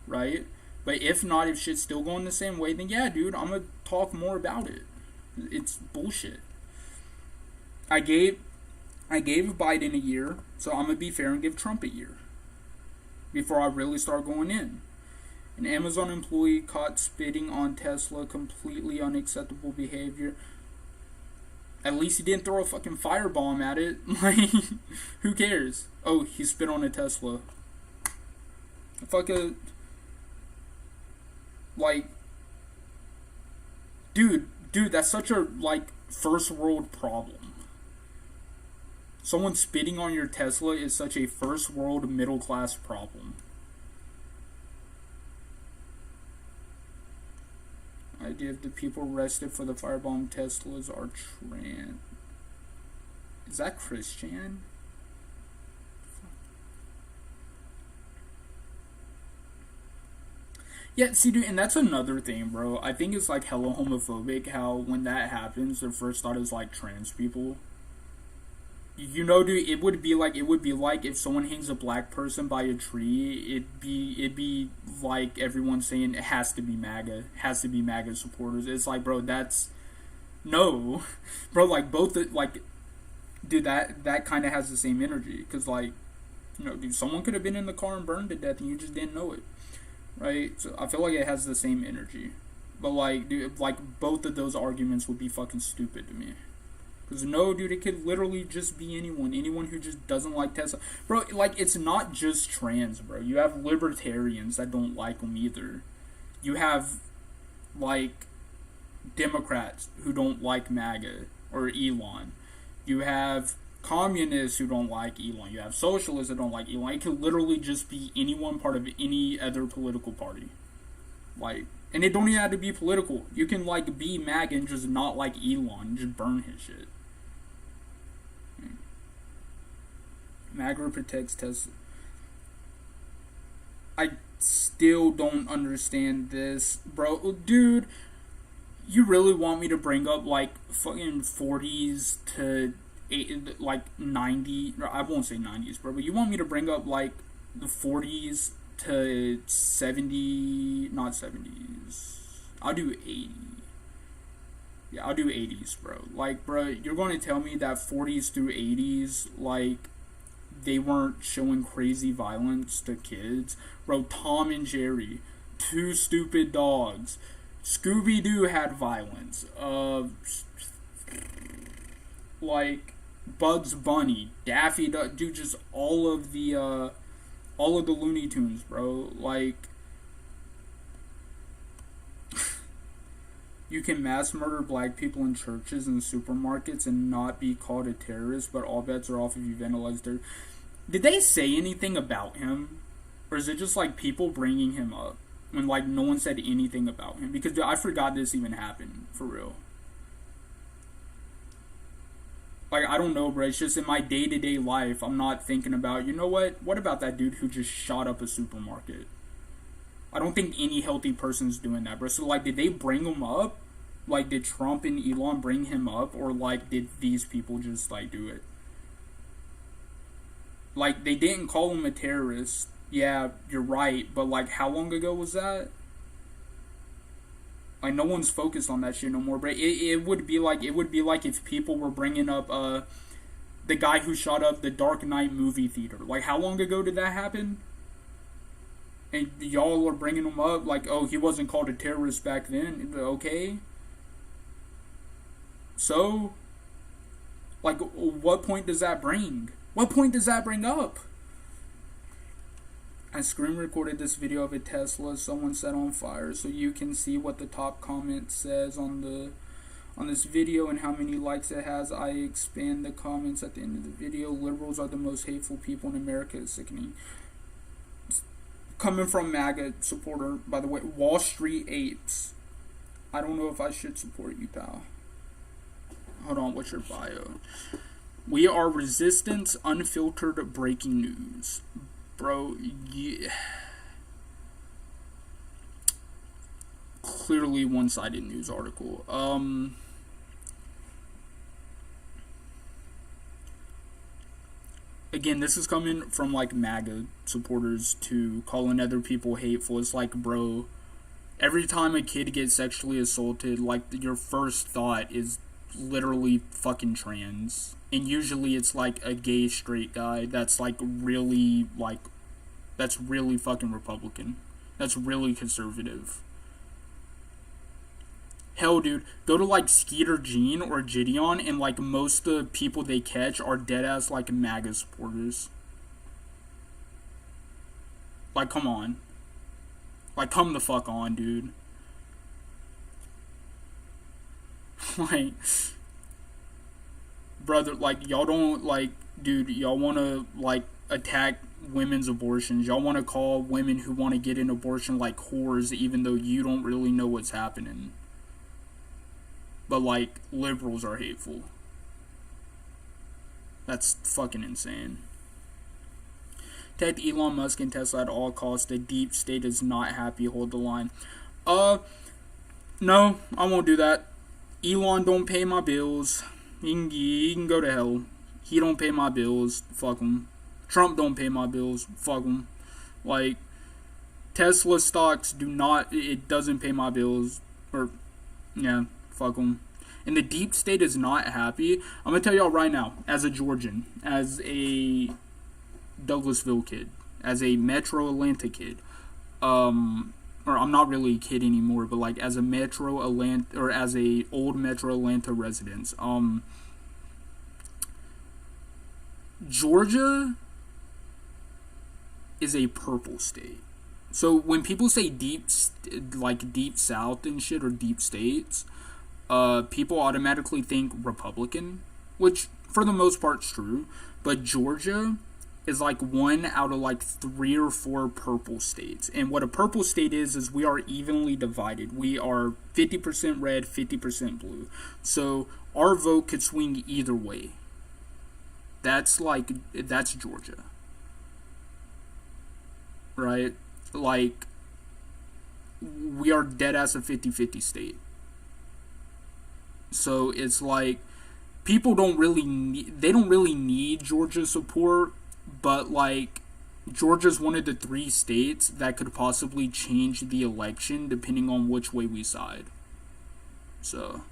right? But if not, if shit's still going the same way, then yeah, dude, I'm gonna talk more about it. It's bullshit. I gave Biden a year, so I'm gonna be fair and give Trump a year before I really start going in. An Amazon employee caught spitting on Tesla, completely unacceptable behavior. At least he didn't throw a fucking firebomb at it. Like, who cares? Oh, he spit on a Tesla. Dude, that's such a, first world problem. Someone spitting on your Tesla is such a first world middle class problem. Idea of the people arrested for the firebomb Teslas are trans. Is that Christian? Yeah, see, dude, and that's another thing, bro. I think it's hella homophobic how when that happens, their first thought is trans people. You know, dude, it would be like if someone hangs a black person by a tree, it'd be like everyone saying it has to be MAGA supporters. It's like, bro, that's no, bro. Dude, that kind of has the same energy, because dude, someone could have been in the car and burned to death, and you just didn't know it, right? So I feel like it has the same energy, but dude, both of those arguments would be fucking stupid to me. Because no, dude, it could literally just be anyone who just doesn't like Tesla. Bro, it's not just trans, bro. You have libertarians that don't like them either. You have, Democrats who don't like MAGA or Elon. You have communists who don't like Elon. You have socialists that don't like Elon. It could literally just be anyone part of any other political party. And it don't even have to be political. You can, be MAGA and just not like Elon and just burn his shit. MAGA protects Tesla. I still don't understand this, bro. Dude, you really want me to bring up, fucking 40s to 90, I won't say 90s, bro, but you want me to bring up, the 40s to 70, not 70s. I'll do 80. Yeah, I'll do 80s, bro. Bro, you're going to tell me that 40s through 80s, they weren't showing crazy violence to kids? Bro, Tom and Jerry, Two Stupid Dogs, Scooby-Doo had violence. Bugs Bunny, Daffy Duck, dude, just all of the Looney Tunes, bro. You can mass murder black people in churches and supermarkets and not be called a terrorist, but all bets are off if you vandalize their... Did they say anything about him? Or is it just, people bringing him up when, no one said anything about him? Because, dude, I forgot this even happened, for real. I don't know, bro. It's just in my day-to-day life, I'm not thinking about, you know what about that dude who just shot up a supermarket? I don't think any healthy person's doing that, bro. So, did they bring him up? Like, did Trump and Elon bring him up, or like did these people just like do it? Like, they didn't call him a terrorist. Yeah, you're right, but like, how long ago was that? Like, no one's focused on that shit no more. But it would be like if people were bringing up the guy who shot up the Dark Knight movie theater. Like, how long ago did that happen? And y'all are bringing him up like, oh, he wasn't called a terrorist back then. Okay. So, like, what point does that bring? What point does that bring up? I screen recorded this video of a Tesla someone set on fire, so you can see what the top comment says on this video and how many likes it has. I expand the comments at the end of the video. Liberals are the most hateful people in America. It's sickening. Coming from MAGA supporter, by the way. Wall Street Apes. I don't know if I should support you, pal. Hold on, what's your bio? We are Resistance Unfiltered Breaking News. Bro, yeah. Clearly one-sided news article. Again, this is coming from like MAGA supporters to calling other people hateful. It's like, bro, every time a kid gets sexually assaulted, like, your first thought is literally fucking trans. And usually it's like a gay straight guy that's like really fucking Republican. That's really conservative. Hell, dude, go to like Skeeter Jean or Gideon, and like most of the people they catch are dead ass like MAGA supporters. Like, come on. Like, come the fuck on, dude. Like, brother, like, y'all don't, like, dude, y'all want to, like, attack women's abortions. Y'all want to call women who want to get an abortion, like, whores, even though you don't really know what's happening. But, like, liberals are hateful. That's fucking insane. Protect Elon Musk and Tesla at all costs. The deep state is not happy. Hold the line. No, I won't do that. Elon don't pay my bills. He can go to hell. He don't pay my bills. Fuck him. Trump don't pay my bills. Fuck him. Like, Tesla stocks do not. It doesn't pay my bills. Or, yeah, fuck him. And the deep state is not happy. I'm gonna tell y'all right now, as a Georgian, as a Douglasville kid, as a Metro Atlanta kid, or I'm not really a kid anymore, but like as a Metro Atlanta, or as a old Metro Atlanta resident, Georgia is a purple state. So when people say deep South and shit, or deep states, people automatically think Republican, which for the most part's true, but Georgia is like one out of like 3 or 4 purple states. And what a purple state is we are evenly divided. We are 50% red, 50% blue. So our vote could swing either way. That's Georgia. Right? Like, we are dead ass a 50-50 state. So it's like, people don't really need Georgia's support, but like, Georgia's one of the 3 states that could possibly change the election depending on which way we side. So,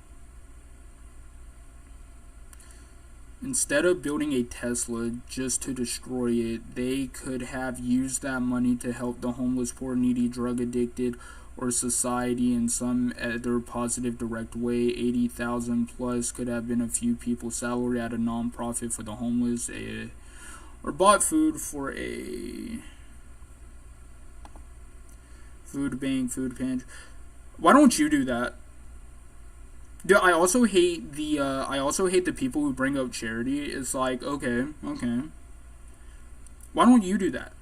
instead of building a Tesla just to destroy it, they could have used that money to help the homeless, poor, needy, drug addicted, or society in some other positive direct way. 80,000 plus could have been a few people's salary at a non-profit for the homeless, or bought food for a food bank, food pantry. Why don't you do that? Dude, I also hate the people who bring up charity. It's like, okay. Why don't you do that?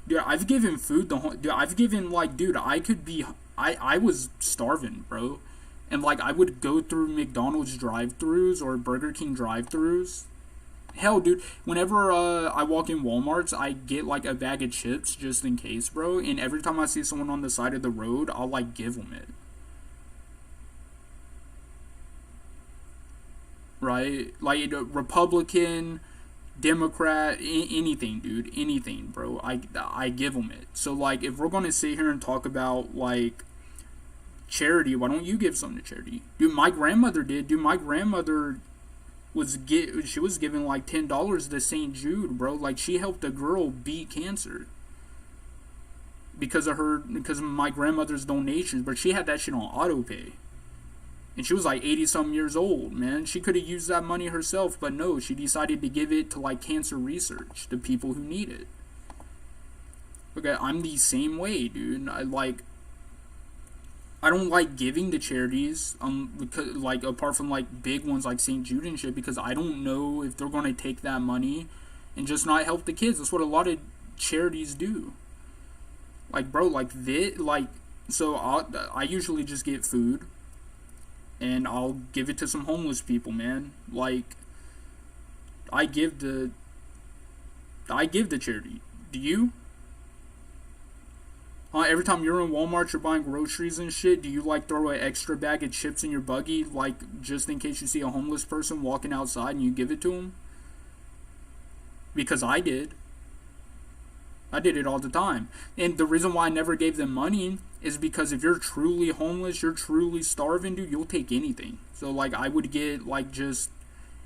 Dude, I've given food I was starving, bro. And like, I would go through McDonald's drive-thrus or Burger King drive-thrus. Hell, dude, whenever I walk in Walmarts, I get like a bag of chips just in case, bro. And every time I see someone on the side of the road, I'll like give them it. right? Like Republican, Democrat, anything, dude, anything, bro. I give them it. So like, if we're gonna sit here and talk about like charity, why don't you give some to charity, dude? My grandmother did, dude. My grandmother she was giving like $10 to St. Jude, bro. Like she helped a girl beat cancer because of my grandmother's donations, but she had that shit on auto pay. And she was like 80 some years old, man. She could have used that money herself, but no, she decided to give it to like cancer research, to people who need it. Okay, I'm the same way, dude. I don't like giving to charities, because, like, apart from like big ones like St. Jude and shit, because I don't know if they're gonna take that money and just not help the kids. That's what a lot of charities do. Like, bro, like this, like, so I usually just get food and I'll give it to some homeless people, man. Like, I give the charity. Do you? Every time you're in Walmart, you're buying groceries and shit, do you like throw an extra bag of chips in your buggy, like just in case you see a homeless person walking outside and you give it to them? Because I did. I did it all the time. And the reason why I never gave them money is because if you're truly homeless, you're truly starving, dude, you'll take anything. So like I would get like just,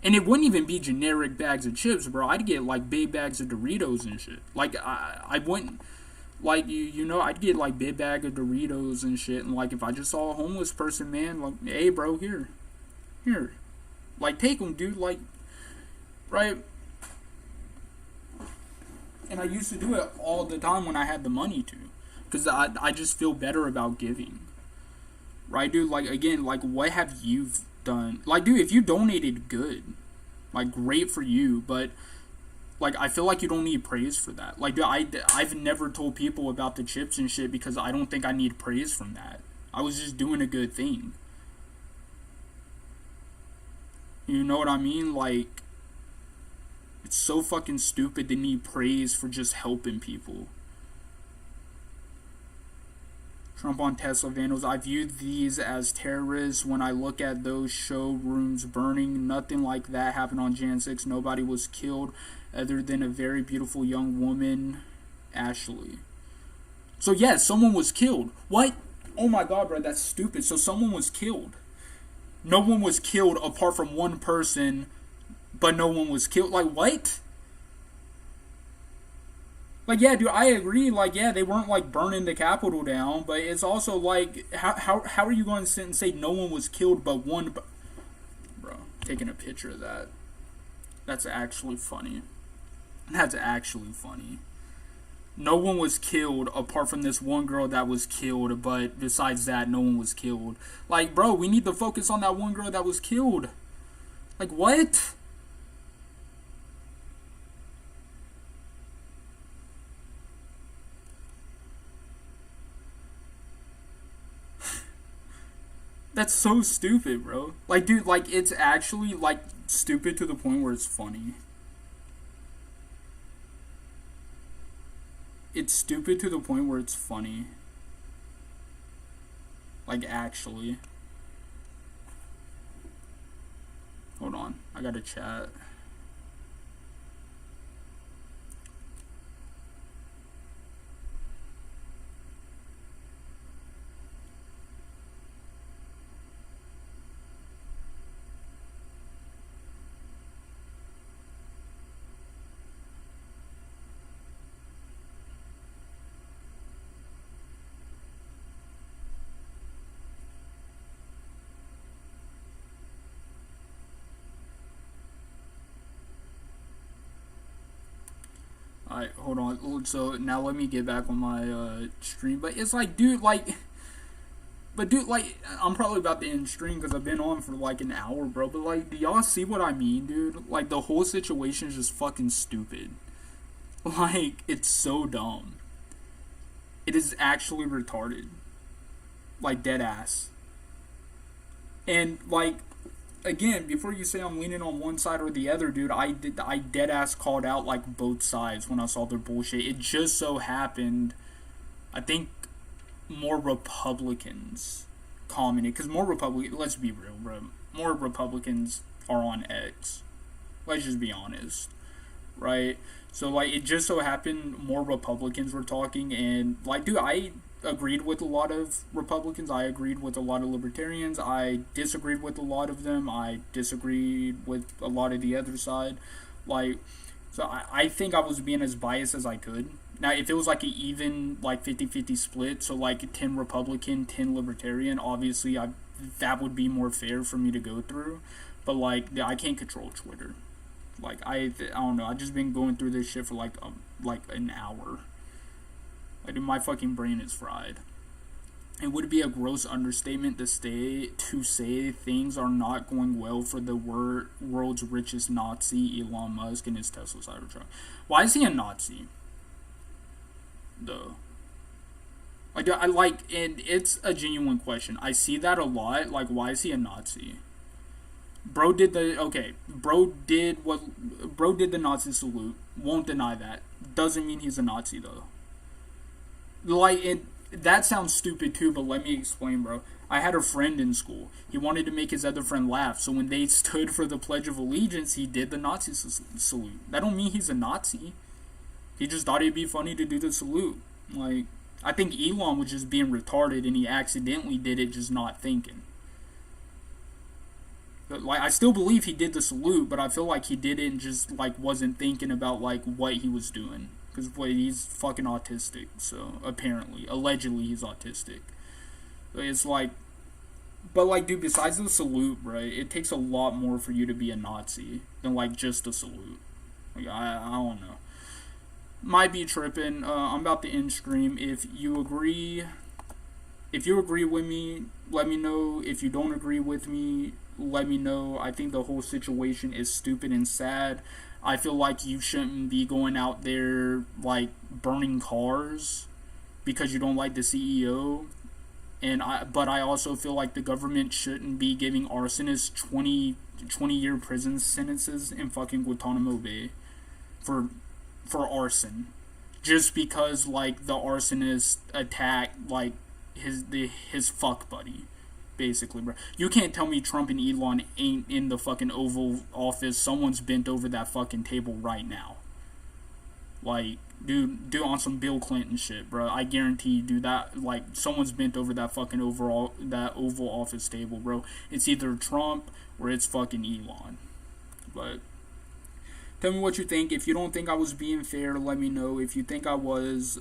and it wouldn't even be generic bags of chips, bro. I'd get like big bags of Doritos and shit. Like I wouldn't. Like, you know, I'd get, like, big bag of Doritos and shit, and, like, if I just saw a homeless person, man, like, hey, bro, here. Like, take them, dude, like, right? And I used to do it all the time when I had the money to, because I just feel better about giving. Right, dude? Like, again, like, what have you done? Like, dude, if you donated, good. Like, great for you, but like, I feel like you don't need praise for that. Like, dude, I've never told people about the chips and shit because I don't think I need praise from that. I was just doing a good thing. You know what I mean? Like, it's so fucking stupid to need praise for just helping people. Trump on Tesla vandals. I view these as terrorists when I look at those showrooms burning. Nothing like that happened on Jan 6. Nobody was killed other than a very beautiful young woman, Ashley. So yes, someone was killed. What? Oh my god, bro, that's stupid. So someone was killed. No one was killed apart from one person, but no one was killed. Like, what? Like, yeah, dude, I agree. Like, yeah, they weren't, like, burning the Capitol down, but it's also, like, how are you going to sit and say no one was killed but one... Bro, taking a picture of that. That's actually funny. That's actually funny. No one was killed apart from this one girl that was killed, but besides that, no one was killed. Like, bro, we need to focus on that one girl that was killed. Like, what? That's so stupid, bro. Like, dude, like, it's actually, like, stupid to the point where it's funny. It's stupid to the point where it's funny. Like, actually. Hold on. I gotta chat. Alright, hold on. So now let me get back on my stream. But it's like, dude, like, but dude, like, I'm probably about to end stream because I've been on for like an hour, bro. But like, do y'all see what I mean, dude? Like, the whole situation is just fucking stupid. Like, it's so dumb. It is actually retarded. Like, dead ass. And like, again, before you say I'm leaning on one side or the other, dude, I dead ass called out like both sides when I saw their bullshit. It just so happened, I think more Republicans commented, because more Republicans, let's be real, bro, more Republicans are on X. Let's just be honest, right? So like it just so happened more Republicans were talking, and like dude, I agreed with a lot of Republicans. I agreed with a lot of Libertarians. I disagreed with a lot of them. I disagreed with a lot of the other side. Like, so I think I was being as biased as I could. Now, if it was like an even, like 50-50 split, so like 10 Republican, 10 Libertarian, obviously that would be more fair for me to go through. But like, I can't control Twitter. Like, I don't know. I just been going through this shit for like an hour. Like, my fucking brain is fried. It would be a gross understatement to say things are not going well for the world's richest Nazi, Elon Musk, and his Tesla Cybertruck. Why is he a Nazi? Though. Like, and it's a genuine question. I see that a lot. Like, why is he a Nazi? Bro did the Nazi salute. Won't deny that. Doesn't mean he's a Nazi though. Like that sounds stupid too, but let me explain, bro. I had a friend in school. He wanted to make his other friend laugh, so when they stood for the Pledge of Allegiance, he did the Nazi salute. That don't mean he's a Nazi. He just thought it'd be funny to do the salute. Like, I think Elon was just being retarded, and he accidentally did it, just not thinking. But, like, I still believe he did the salute, but I feel like he did it and just like wasn't thinking about like what he was doing. Because he's fucking autistic, so apparently, allegedly, he's autistic. It's like, but like, dude, besides the salute, right? It takes a lot more for you to be a Nazi than like just a salute. Like, I don't know. Might be tripping. I'm about to end stream. If you agree with me, let me know. If you don't agree with me, let me know. I think the whole situation is stupid and sad. I feel like you shouldn't be going out there like burning cars because you don't like the CEO. But I also feel like the government shouldn't be giving arsonists 20-year prison sentences in fucking Guantanamo Bay for arson, just because like the arsonist attacked like his fuck buddy. Basically, bro. You can't tell me Trump and Elon ain't in the fucking Oval Office. Someone's bent over that fucking table right now. Like, dude, on some Bill Clinton shit, bro. I guarantee you do that. Like, someone's bent over that fucking Oval Office table, bro. It's either Trump or it's fucking Elon. But tell me what you think. If you don't think I was being fair, let me know. If you think I was,